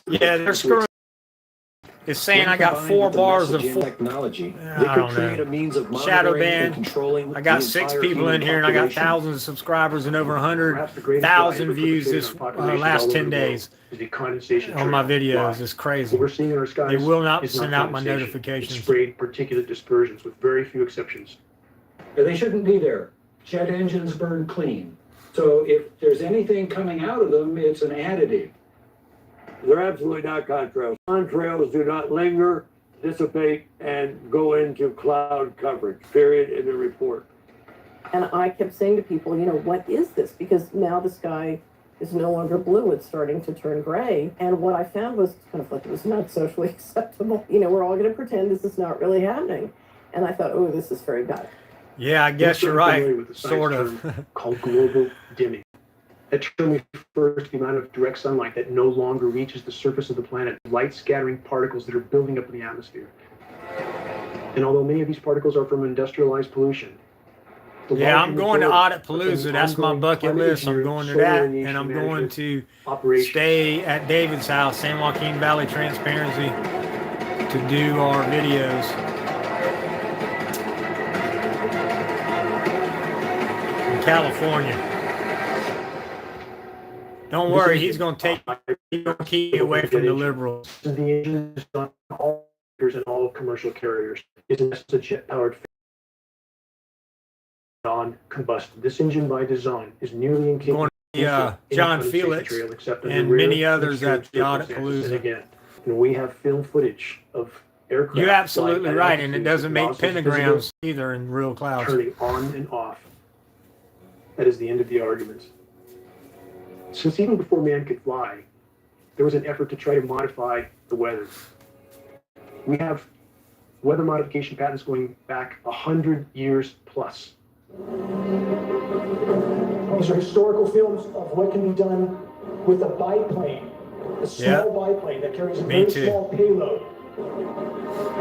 Yeah, they're screwing. It's saying I got 4 bars of technology. They I could don't create know. a means of Shadow monitoring and ban. controlling I got the 6 entire people in human here, and I got population. thousands of subscribers and over Perhaps the greatest 100,000 driver for views controlling this our populations last all over 10 the world days is the condensation on my turnout. videos. Why? It's crazy. What we're seeing in our skies They will not is send out my condensation. notifications. It's sprayed particulate dispersions with very few exceptions. They shouldn't be there. Jet engines burn clean. So if there's anything coming out of them, it's an additive. They're absolutely not contrails. Contrails do not linger, dissipate, and go into cloud coverage, period, in the report. And I kept saying to people, you know, what is this? Because now the sky is no longer blue, it's starting to turn gray. And what I found was kind of like it was not socially acceptable. You know, we're all going to pretend this is not really happening. And I thought, oh, this is very bad. Yeah, I guess you're Familiar right. with the science Sort term of. called global dimming. That term refers to the amount of direct sunlight that no longer reaches the surface of the planet, light scattering particles that are building up in the atmosphere. And although many of these particles are from industrialized pollution, Yeah, I'm going to Audit Palooza. That's my bucket list. I'm going to that, and I'm going to stay at David's house, San Joaquin Valley Transparency, to do our videos. In California. Don't worry, he's going to keep you away from the liberals. The engine is on all and all commercial carriers. It's a jet-powered non-combustion. This engine by design is nearly incapable. John Felix and many others at the Audit Palooza. And again, we have film footage of aircraft. You're absolutely right, and it doesn't make pentagrams either in real clouds. Turning on and off. That is the end of the argument. Since even before man could fly, there was an effort to try to modify the weather. We have weather modification patents going back 100 years plus. These are historical films of what can be done with a biplane, a small biplane that carries a very small payload.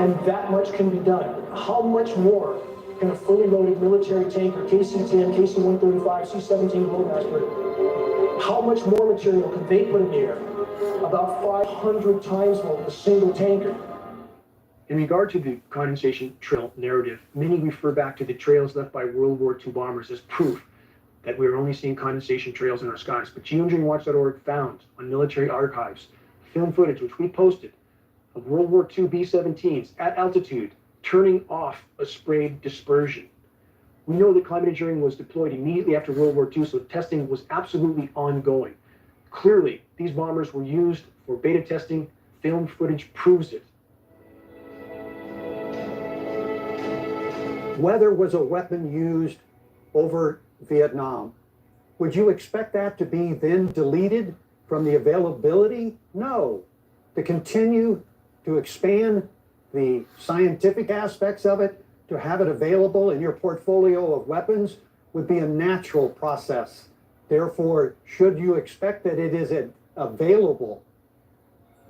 And that much can be done. How much more can a fully loaded military tanker, KC-10, KC-135, C-17 Globemaster, how much more material could they put in the air? About 500 times more with a single tanker. In regard to the condensation trail narrative, many refer back to the trails left by World War II bombers as proof that we are only seeing condensation trails in our skies. But geoengineeringwatch.org found on military archives film footage, which we posted, of World War II B-17s at altitude turning off a sprayed dispersion. We know that climate engineering was deployed immediately after World War II, so testing was absolutely ongoing. Clearly, these bombers were used for beta testing. Film footage proves it. Weather was a weapon used over Vietnam. Would you expect that to be then deleted from the availability? No. To continue to expand the scientific aspects of it, to have it available in your portfolio of weapons would be a natural process. Therefore, should you expect that it is available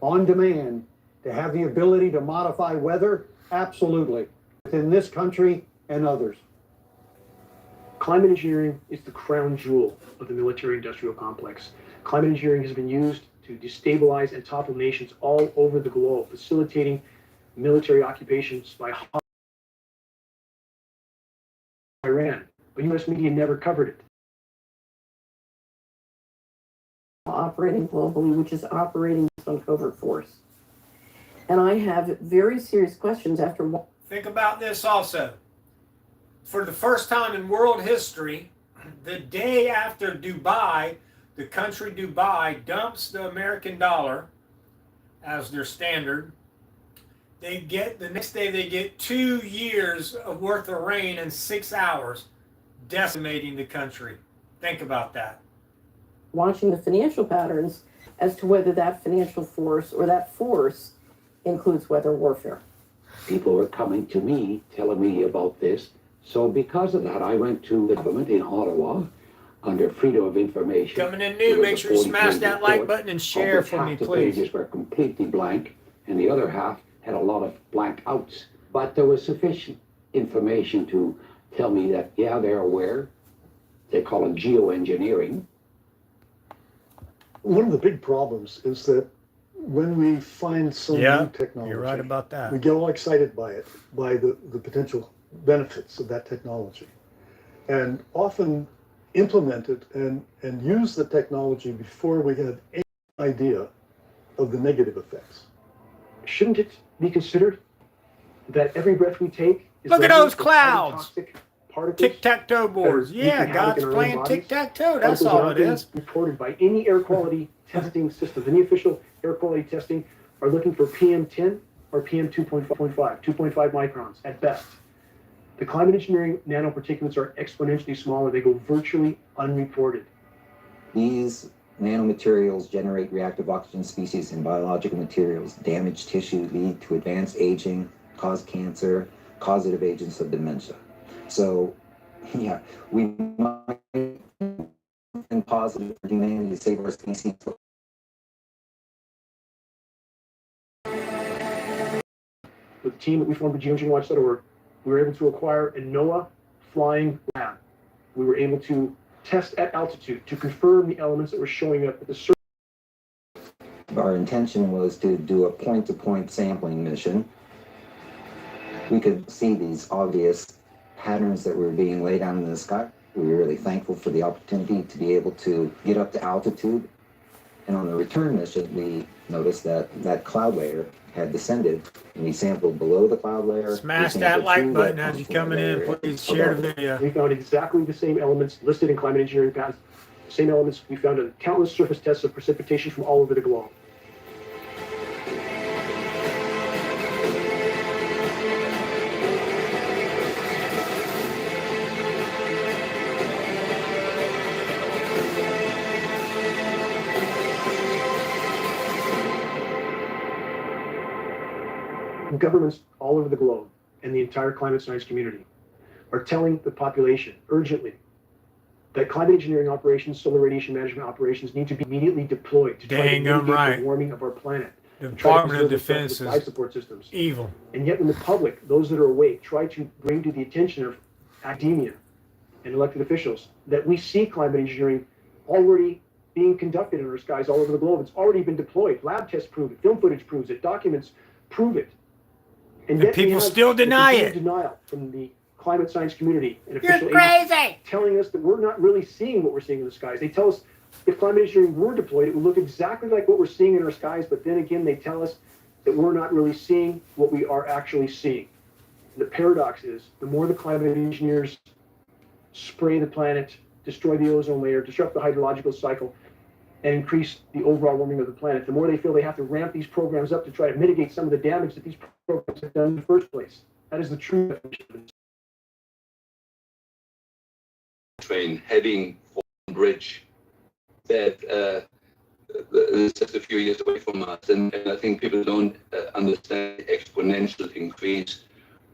on demand to have the ability to modify weather? Absolutely. Within this country and others. Climate engineering is the crown jewel of the military-industrial complex. Climate engineering has been used to destabilize and topple nations all over the globe, facilitating military occupations by Iran. But U.S. media never covered it. Operating globally, which is operating on covert force. And I have very serious questions after. Think about this also. For the first time in world history, the day after Dubai, the country Dubai dumps the American dollar as their standard, the next day they get 2 years of worth of rain in 6 hours, decimating the country. Think about that. Watching the financial patterns as to whether that financial force or that force includes weather warfare. People were coming to me, telling me about this. So because of that, I went to the government in Ottawa under Freedom of Information. Coming in new, make sure you smash that like button and share for me, please. The pages were completely blank, and the other half had a lot of blank outs. But there was sufficient information to tell me that, yeah, they're aware. They call it geoengineering. One of the big problems is that when we find some new technology, you're right about that. We get all excited by it, by the potential benefits of that technology, and often implement it and use the technology before we have any idea of the negative effects. Shouldn't it be considered that every breath we take is look at those clouds, particles, tic-tac-toe boards. Yeah, God's playing tic-tac-toe. That's all it is. Reported by any air quality testing system. Any official air quality testing are looking for PM10 or PM 2.5 microns at best. The climate engineering nanoparticulates are exponentially smaller. They go virtually unreported. These nanomaterials generate reactive oxygen species in biological materials, damage tissue, lead to advanced aging, cause cancer, causative agents of dementia. So, yeah, we might and positive for humanity to save our species. With the team that we formed at geoengineeringwatch.org, we were able to acquire a NOAA flying lab. We were able to test at altitude to confirm the elements that were showing up at the surface. Our intention was to do a point-to-point sampling mission. We could see these obvious patterns that were being laid out in the sky. We were really thankful for the opportunity to be able to get up to altitude. And on the return mission, we noticed that that cloud layer had descended, and we sampled below the cloud layer. Smash that like button as you're coming in. Please share the video. We found exactly the same elements listed in climate engineering patents. The same elements we found in countless surface tests of precipitation from all over the globe. Governments all over the globe and the entire climate science community are telling the population urgently that climate engineering operations, solar radiation management operations need to be immediately deployed to try to mitigate the warming of our planet. The Department of Defense is life support systems. Evil. And yet when the public, those that are awake, try to bring to the attention of academia and elected officials that we see climate engineering already being conducted in our skies all over the globe. It's already been deployed. Lab tests prove it. Film footage proves it. Documents prove it. And yet people still deny it. Denial from the climate science community and You're official crazy. agencies telling us that we're not really seeing what we're seeing in the skies. They tell us if climate engineering were deployed, it would look exactly like what we're seeing in our skies. But then again, they tell us that we're not really seeing what we are actually seeing. The paradox is the more the climate engineers spray the planet, destroy the ozone layer, disrupt the hydrological cycle, and increase the overall warming of the planet, the more they feel they have to ramp these programs up to try to mitigate some of the damage that these programs have done in the first place. That is the true definition of it. Train heading for Bridge that is just a few years away from us, and I think people don't understand the exponential increase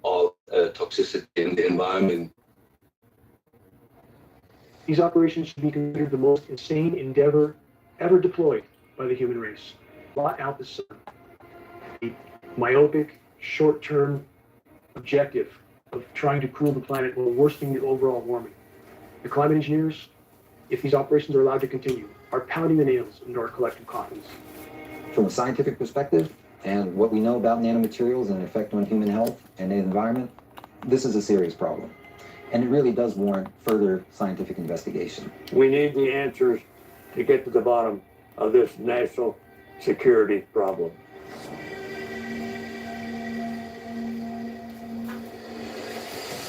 of toxicity in the environment. These operations should be considered the most insane endeavor ever deployed by the human race. Blot out the sun. The myopic, short-term objective of trying to cool the planet while worsening the overall warming. The climate engineers, if these operations are allowed to continue, are pounding the nails into our collective coffins. From a scientific perspective, and what we know about nanomaterials and their effect on human health and the environment, this is a serious problem. And it really does warrant further scientific investigation. We need the answers to get to the bottom of this national security problem.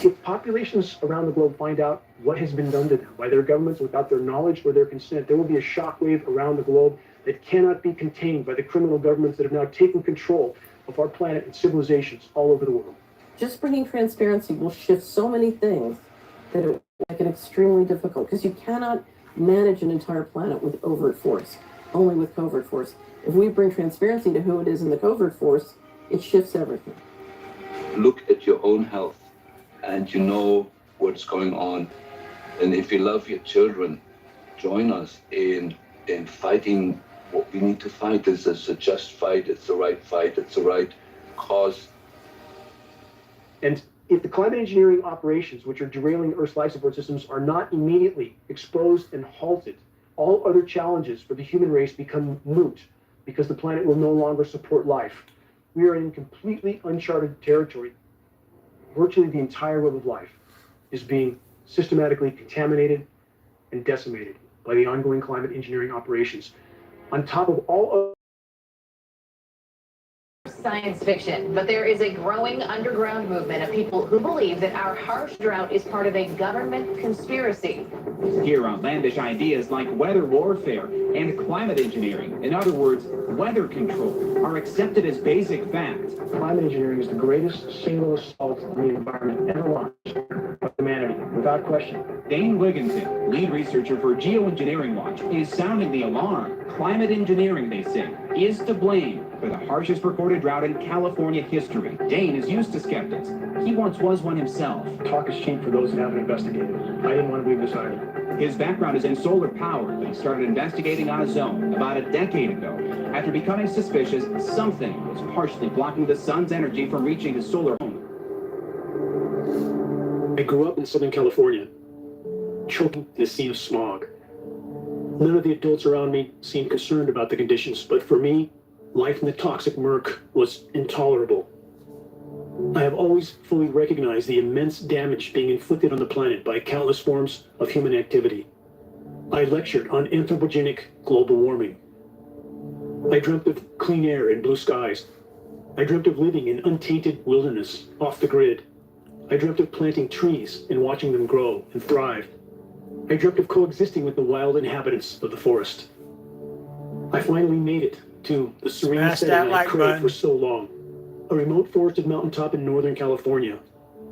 If populations around the globe find out what has been done to them by their governments without their knowledge or their consent, there will be a shockwave around the globe that cannot be contained by the criminal governments that have now taken control of our planet and civilizations all over the world. Just bringing transparency will shift so many things that it will make it extremely difficult, because you cannot manage an entire planet with overt force, only with covert force. If we bring transparency to who it is in the covert force, it shifts everything. Look at your own health, and you know what's going on. And if you love your children, join us in fighting what we need to fight. This is a just fight. It's the right fight. It's the right cause. And if the climate engineering operations, which are derailing Earth's life support systems, are not immediately exposed and halted, all other challenges for the human race become moot, because the planet will no longer support life. We are in completely uncharted territory. Virtually the entire web of life is being systematically contaminated and decimated by the ongoing climate engineering operations. On top of all of science fiction, but there is a growing underground movement of people who believe that our harsh drought is part of a government conspiracy. Here, outlandish ideas like weather warfare and climate engineering, in other words, weather control, are accepted as basic fact. Climate engineering is the greatest single assault on the environment ever launched by humanity, without question. Dane Wigginton, lead researcher for Geoengineering Watch, is sounding the alarm. Climate engineering, they say, is to blame for the harshest recorded drought in California history. Dane is used to skeptics. He once was one himself. Talk is cheap for those that haven't investigated. I didn't want to believe this either. His background is in solar power, but he started investigating on his own about a decade ago. After becoming suspicious, something was partially blocking the sun's energy from reaching his solar home. I grew up in Southern California, choking in a sea of smog. None of the adults around me seemed concerned about the conditions, but for me, life in the toxic murk was intolerable. I have always fully recognized the immense damage being inflicted on the planet by countless forms of human activity. I lectured on anthropogenic global warming. I dreamt of clean air and blue skies. I dreamt of living in untainted wilderness, off the grid. I dreamt of planting trees and watching them grow and thrive. I dreamt of coexisting with the wild inhabitants of the forest. I finally made it to the serene setting I craved for so long, a remote forested mountaintop in Northern California.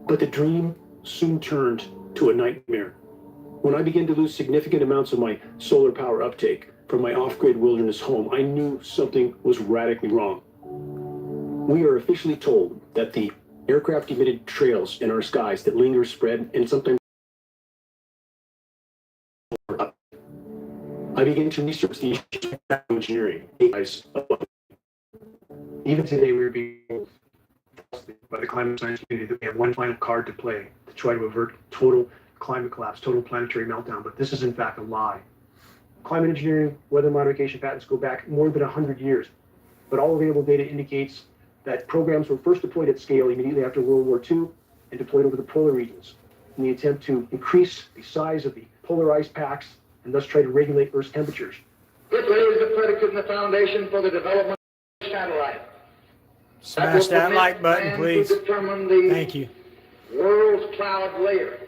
But the dream soon turned to a nightmare. When I began to lose significant amounts of my solar power uptake from my off-grid wilderness home, I knew something was radically wrong. We are officially told that the aircraft-emitted trails in our skies that linger, spread, and sometimes I began to research the issues of engineering. Even today, we are being told by the climate science community that we have one final card to play to try to avert total climate collapse, total planetary meltdown, but this is in fact a lie. Climate engineering, weather modification patents go back more than 100 years, but all available data indicates that programs were first deployed at scale immediately after World War II and deployed over the polar regions in the attempt to increase the size of the polar ice packs and thus try to regulate Earth's temperatures. It lays the predicate and the foundation for the development of satellite. Smash that like button, please. Thank you. World's cloud layer,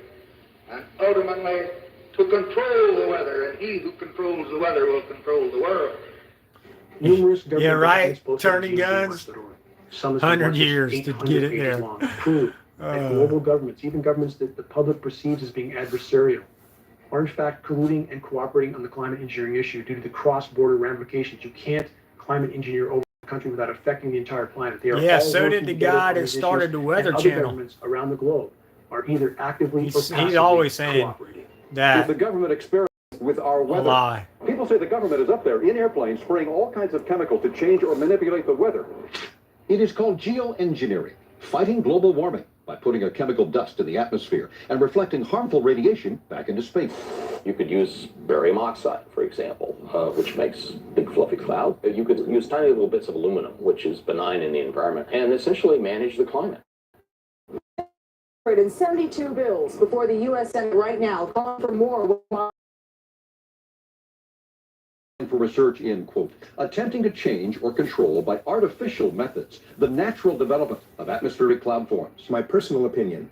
and ultimately to control the weather, and he who controls the weather will control the world. Numerous Yeah, right. Turning guns. 100 years to get it there. Prove that global governments, even governments that the public perceives as being adversarial, are in fact colluding and cooperating on the climate engineering issue due to the cross-border ramifications. You can't climate engineer over the country without affecting the entire planet. They are all so did the guy that started the Weather Channel. Governments around the globe are either actively or passively he's always saying that the government experiments with our weather. Lie. People say the government is up there in airplanes spraying all kinds of chemicals to change or manipulate the weather. It is called geoengineering, fighting global warming by putting a chemical dust in the atmosphere and reflecting harmful radiation back into space. You could use barium oxide, for example, which makes big fluffy clouds. You could use tiny little bits of aluminum, which is benign in the environment, and essentially manage the climate. In 72 bills before the U.S. Senate right now, calling for more. For research in, quote, attempting to change or control by artificial methods the natural development of atmospheric cloud forms. My personal opinion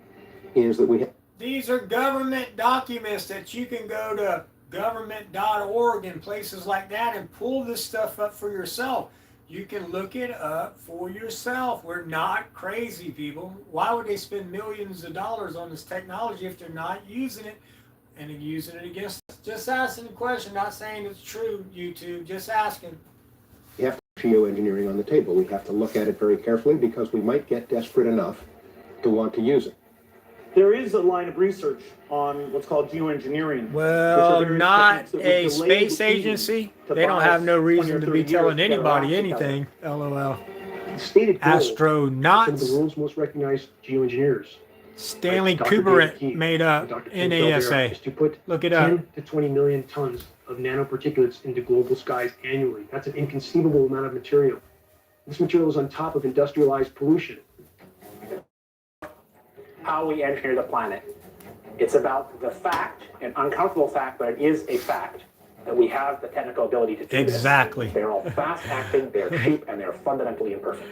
is that we have... These are government documents that you can go to government.org and places like that and pull this stuff up for yourself. You can look it up for yourself. We're not crazy, people. Why would they spend millions of dollars on this technology if they're not using it and using it against us? Just asking the question, not saying it's true, YouTube, just asking. We have geoengineering on the table. We have to look at it very carefully because we might get desperate enough to want to use it. There is a line of research on what's called geoengineering. Well, not a space agency. They don't have no reason to be telling anybody anything. LOL. Stated goal, astronauts. Some of the world's most recognized geoengineers. Stanley Kubrick made up NASA. Is to put Look it up. 10 to 20 million tons of nanoparticulates into global skies annually. That's an inconceivable amount of material. This material is on top of industrialized pollution. How we engineer the planet. It's about the fact, an uncomfortable fact, but it is a fact, that we have the technical ability to do exactly. This. They're all fast-acting, they're cheap, and they're fundamentally imperfect.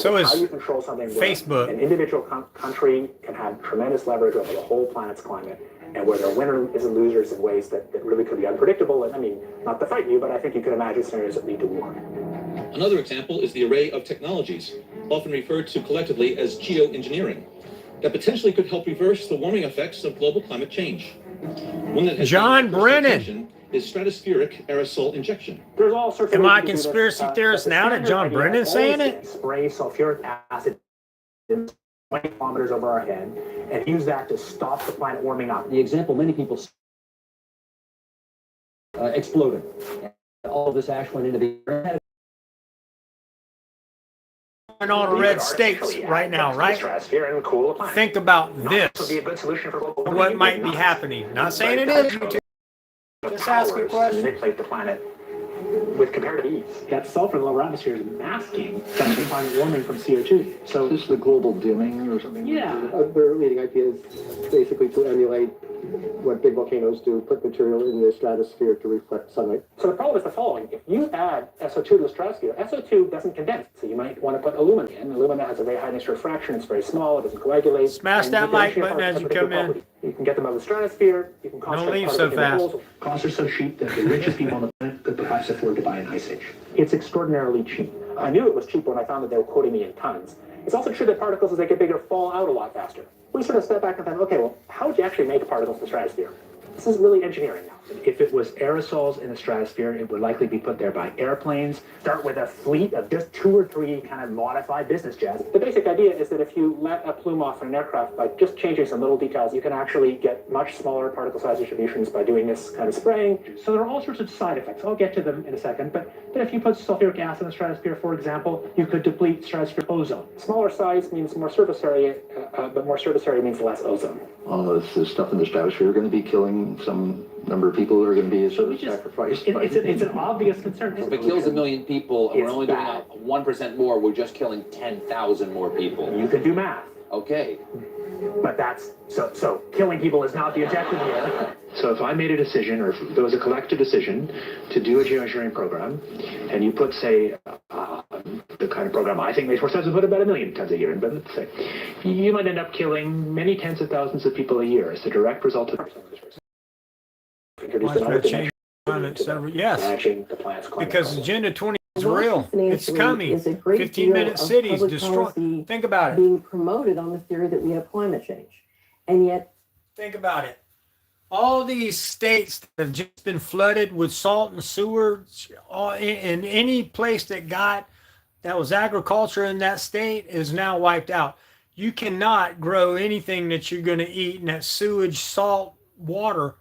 So is how you control something Facebook. An individual country can have tremendous leverage over the whole planet's climate, and where there are winners and losers in ways that really could be unpredictable. And I mean, not to frighten you, but I think you can imagine scenarios that lead to war. Another example is the array of technologies, often referred to collectively as geoengineering, that potentially could help reverse the warming effects of global climate change. One that has John Brennan is stratospheric aerosol injection. There's all sorts of Am ways I you can do this, conspiracy theorist but the now that standard John idea Brennan's has saying always it? been spray sulfuric acid 20 kilometers over our head and use that to stop the planet warming up. The example many people exploded. All of this ash went into the air. In all the red states right now, right? Think about this. What might be happening. Not saying it is. Just ask a question. Manipulate the planet with comparative ease. That sulfur in the lower atmosphere is masking some climate warming from CO2. So This is the global dimming or something? yeah. Their leading idea is basically to emulate what big volcanoes do, put material in the stratosphere to reflect sunlight. So the problem is the following. If you add SO2 to the stratosphere, SO2 doesn't condense. So you might want to put aluminum in. Aluminum has a very high mixture refraction. It's very small. It doesn't coagulate. Smash And that you can like actually button have as you particular come in. property. You can get them out of the stratosphere. You can Don't leave so fast. Costs are so cheap that the richest people on the planet could perhaps afford to buy an ice age. It's extraordinarily cheap. I knew it was cheap when I found that they were quoting me in tons. It's also true that particles, as they get bigger, fall out a lot faster. We sort of step back and think, okay, well, how would you actually make particles in the stratosphere? This is really engineering now. If it was aerosols in the stratosphere, it would likely be put there by airplanes. Start with a fleet of just 2 or 3 kind of modified business jets. The basic idea is that if you let a plume off in an aircraft by just changing some little details, you can actually get much smaller particle size distributions by doing this kind of spraying. So there are all sorts of side effects. I'll get to them in a second. But if you put sulfuric acid in the stratosphere, for example, you could deplete stratospheric ozone. Smaller size means more surface area, but more surface area means less ozone. All this stuff in the stratosphere are going to be killing some number of people who are going to be sort of sacrificed. It's an obvious concern. If it kills 1 million people and we're It's only bad. doing 1% more, we're just killing 10,000 more people. You can do math. Okay. But that's, so killing people is not the objective here. So if I made a decision, or if there was a collective decision to do a geoengineering program, and you put, say, the kind of program I think makes more sense to put about 1 million tons a year in, but let's say, you might end up killing many tens of thousands of people a year as a direct result of Yes, managing the planet's climate. because Agenda 20 is real. Washington It's actually coming. is a great 15-minute deal of cities public destroy. policy Think about it. being promoted on the theory that we have climate change, and yet Think about it. All these states that have just been flooded with salt and sewer, in any place that was agriculture in that state is now wiped out. You cannot grow anything that you're going to eat in that sewage, salt, water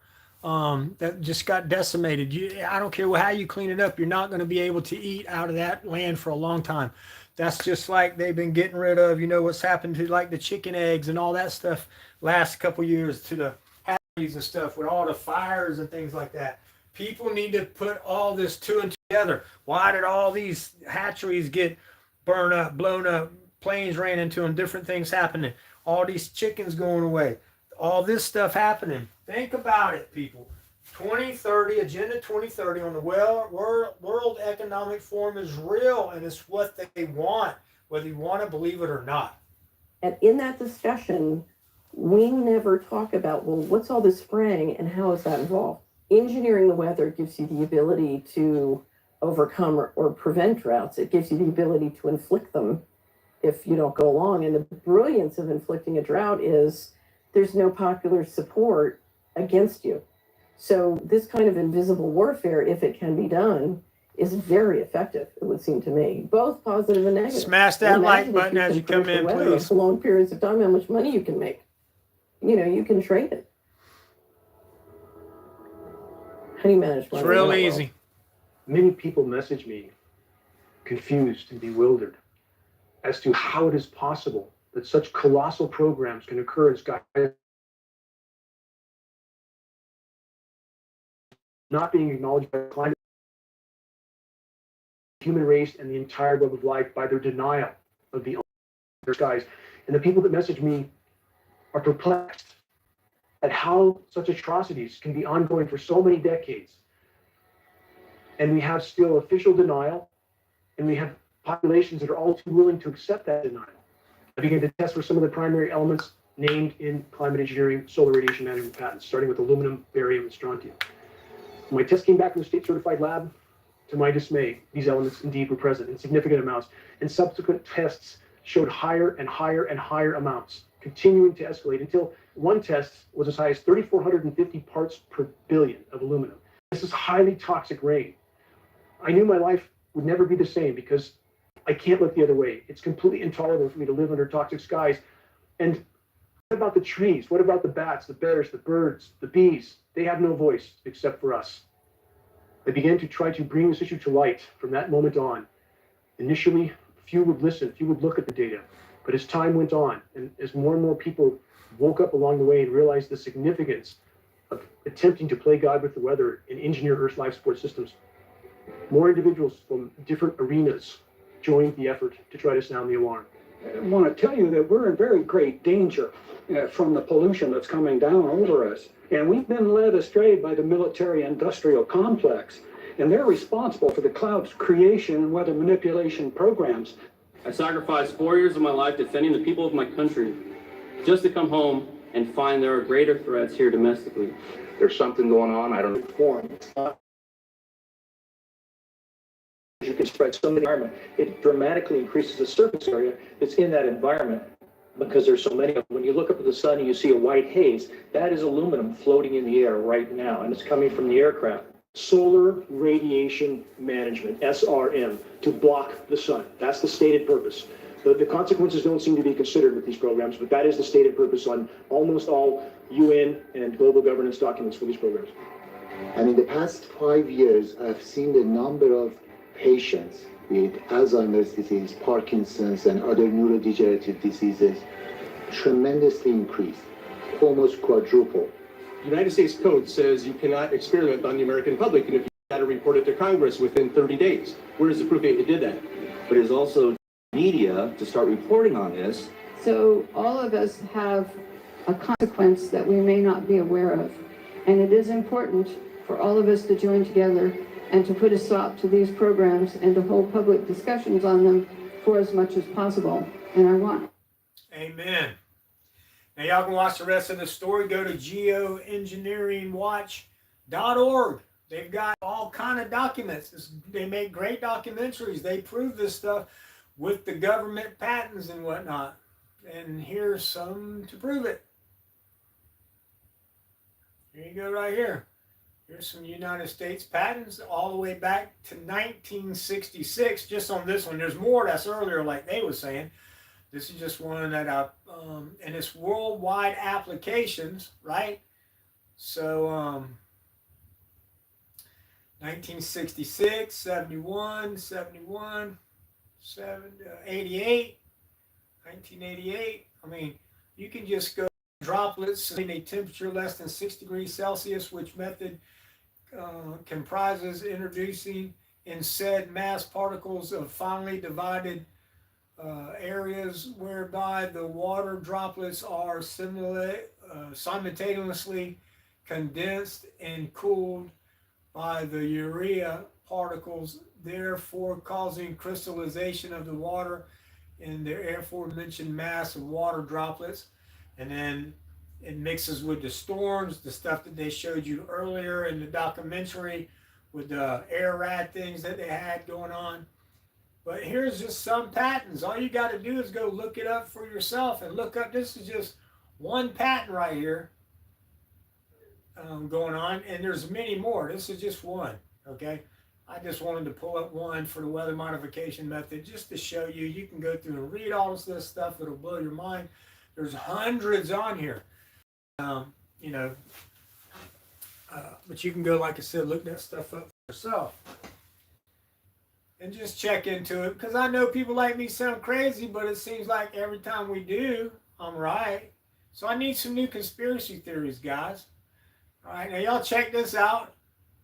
that just got decimated. I don't care how you clean it up. You're not going to be able to eat out of that land for a long time. That's just like they've been getting rid of, what's happened to like the chicken eggs and all that stuff last couple years to the hatcheries and stuff with all the fires and things like that. People need to put all this two and together. Why did all these hatcheries get burned up, blown up, planes ran into them, different things happening, all these chickens going away, all this stuff happening? Think about it, people. 2030, Agenda 2030 on the World Economic Forum is real, and it's what they want, whether you want to believe it or not. and in that discussion, we never talk about, well, what's all this spraying and how is that involved? Engineering the weather gives you the ability to overcome or prevent droughts. It gives you the ability to inflict them if you don't go along. And the brilliance of inflicting a drought is there's no popular support against you. So this kind of invisible warfare, if it can be done, is very effective, it would seem to me, both positive and negative. Smash that like Imagine if button as you can come in, predict the weather please. for long periods of time, how much money you can make. You can trade it. How do you manage money? It's real easy. Many people message me confused and bewildered as to how it is possible that such colossal programs can occur in sky not being acknowledged by the climate human race and the entire web of life by their denial of their skies. And the people that message me are perplexed at how such atrocities can be ongoing for so many decades. And we have still official denial, and we have populations that are all too willing to accept that denial. I began to test for some of the primary elements named in climate engineering solar radiation management patents, starting with aluminum, barium, and strontium. When my test came back from the state certified lab, to my dismay, these elements indeed were present in significant amounts, and subsequent tests showed higher and higher and higher amounts, continuing to escalate until one test was as high as 3,450 parts per billion of aluminum. This is highly toxic rain. I knew my life would never be the same because I can't look the other way. It's completely intolerable for me to live under toxic skies. And what about the trees? What about the bats, the bears, the birds, the bees? They have no voice except for us. I began to try to bring this issue to light from that moment on. Initially, few would listen, few would look at the data. But as time went on, and as more and more people woke up along the way and realized the significance of attempting to play God with the weather and engineer Earth's life support systems, more individuals from different arenas joined the effort to try to sound the alarm. I want to tell you that we're in very great danger from the pollution that's coming down over us. And we've been led astray by the military-industrial complex. And they're responsible for the cloud's creation and weather manipulation programs. I sacrificed 4 years of my life defending the people of my country just to come home and find there are greater threats here domestically. There's something going on, I don't know. You can spread so many environment. It dramatically increases the surface area that's in that environment because there's so many of them. When you look up at the sun and you see a white haze, that is aluminum floating in the air right now, and it's coming from the aircraft. Solar radiation management, SRM, to block the sun. That's the stated purpose. The consequences don't seem to be considered with these programs, but that is the stated purpose on almost all UN and global governance documents for these programs. And in the past 5 years, I've seen the number of patients with Alzheimer's disease, Parkinson's, and other neurodegenerative diseases tremendously increased, almost quadruple. The United States Code says you cannot experiment on the American public, and if you got to report it to Congress within 30 days. Where is the proof that you did that? But it's also media to start reporting on this. So all of us have a consequence that we may not be aware of. And it is important for all of us to join together and to put a stop to these programs and to hold public discussions on them for as much as possible. And I want. Amen. Now y'all can watch the rest of the story. Go to geoengineeringwatch.org. They've got all kind of documents. They make great documentaries. They prove this stuff with the government patents and whatnot. And here's some to prove it. Here you go right here. Here's some United States patents all the way back to 1966. Just on this one. There's more that's earlier like they were saying. This is just one that and it's worldwide applications, right? So 1966, 71, 71, 88, 1988. I mean, you can just go droplets in a temperature less than 6 degrees Celsius, which method comprises introducing in said mass particles of finely divided areas whereby the water droplets are simultaneously condensed and cooled by the urea particles, therefore causing crystallization of the water in the aforementioned mass of water droplets. And then it mixes with the storms, the stuff that they showed you earlier in the documentary with the air rad things that they had going on. But here's just some patents. All you got to do is go look it up for yourself and look up. This is just one patent right here going on, and there's many more. This is just one, okay? I just wanted to pull up one for the weather modification method just to show you. You can go through and read all this stuff. It'll blow your mind. There's hundreds on here, you know. But you can go, like I said, look that stuff up for yourself. And just check into it, because I know people like me sound crazy, but it seems like every time we do, I'm right. So I need some new conspiracy theories, guys. All right, now y'all check this out.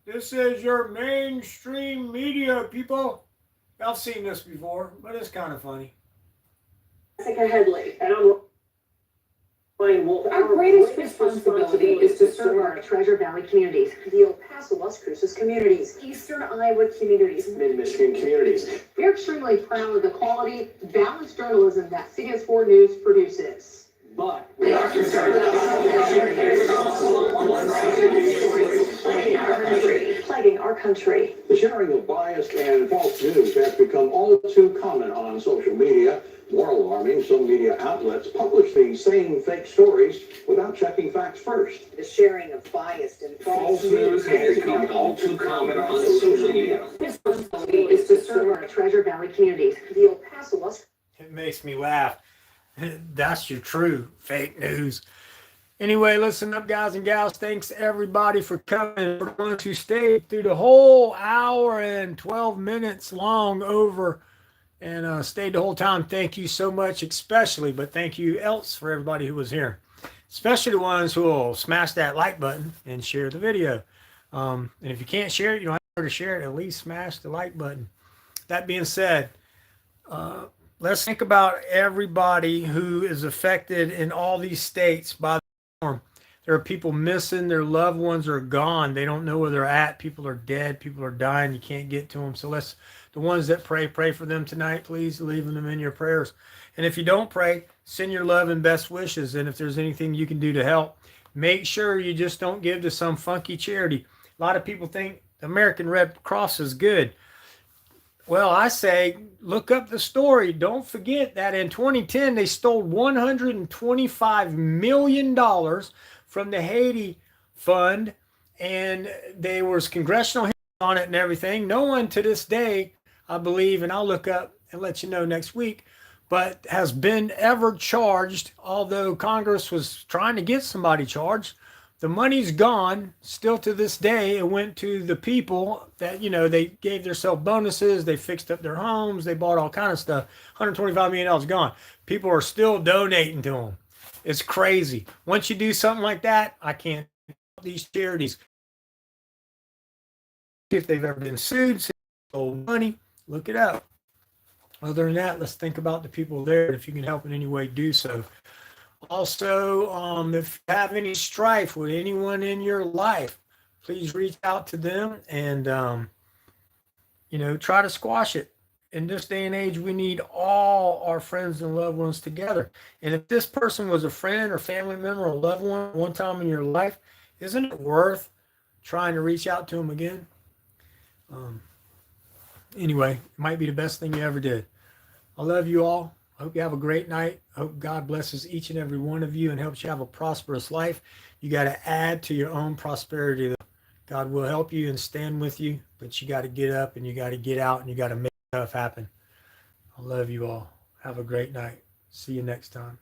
This is your mainstream media, people. Y'all seen this before, but it's kind of funny. Jessica Headley, and I'm our greatest responsibility is to serve our Treasure Valley communities, the El Paso, Las Cruces communities, Eastern Iowa communities, Mid-Michigan communities. We're extremely proud of the quality, balanced journalism that CS4 News produces. But we are concerned plaguing our country. The sharing of biased and false news has become all too common on social media. More alarming, some media outlets publish the same fake stories without checking facts first. The sharing of biased and false news has become all too common on social media. This is to serve our Treasure Valley communities. The El Paso Los. It makes me laugh. That's your true fake news. Anyway, listen up, guys and gals. Thanks everybody for coming. For the ones who stayed through the whole hour and 12 minutes long over and stayed the whole time. Thank you so much, especially, but thank you else for everybody who was here, especially the ones who will smash that like button and share the video. And if you can't share it, you don't have to share it. At least smash the like button. That being said, let's think about everybody who is affected in all these states by the storm. There are people missing. Their loved ones are gone. They don't know where they're at. People are dead. People are dying. You can't get to them. So the ones that pray for them tonight. Please leave them in your prayers. And if you don't pray, send your love and best wishes. And if there's anything you can do to help, make sure you just don't give to some funky charity. A lot of people think the American Red Cross is good. Well, I say, look up the story. Don't forget that in 2010, they stole $125 million from the Haiti fund, and there was congressional hearings on it and everything. No one to this day, I believe, and I'll look up and let you know next week, but has been ever charged, although Congress was trying to get somebody charged. The money's gone still to this day. It went to the people that, they gave themselves bonuses. They fixed up their homes. They bought all kind of stuff. $125 million gone. People are still donating to them. It's crazy. Once you do something like that, I can't help these charities. If they've ever been sued, stole money, look it up. Other than that, let's think about the people there. If you can help in any way, do so. Also, if you have any strife with anyone in your life, please reach out to them and, try to squash it. In this day and age, we need all our friends and loved ones together. And if this person was a friend or family member or loved one time in your life, isn't it worth trying to reach out to them again? Anyway, it might be the best thing you ever did. I love you all. I hope you have a great night. I hope God blesses each and every one of you and helps you have a prosperous life. You got to add to your own prosperity. God will help you and stand with you, but you got to get up and you got to get out and you got to make stuff happen. I love you all. Have a great night. See you next time.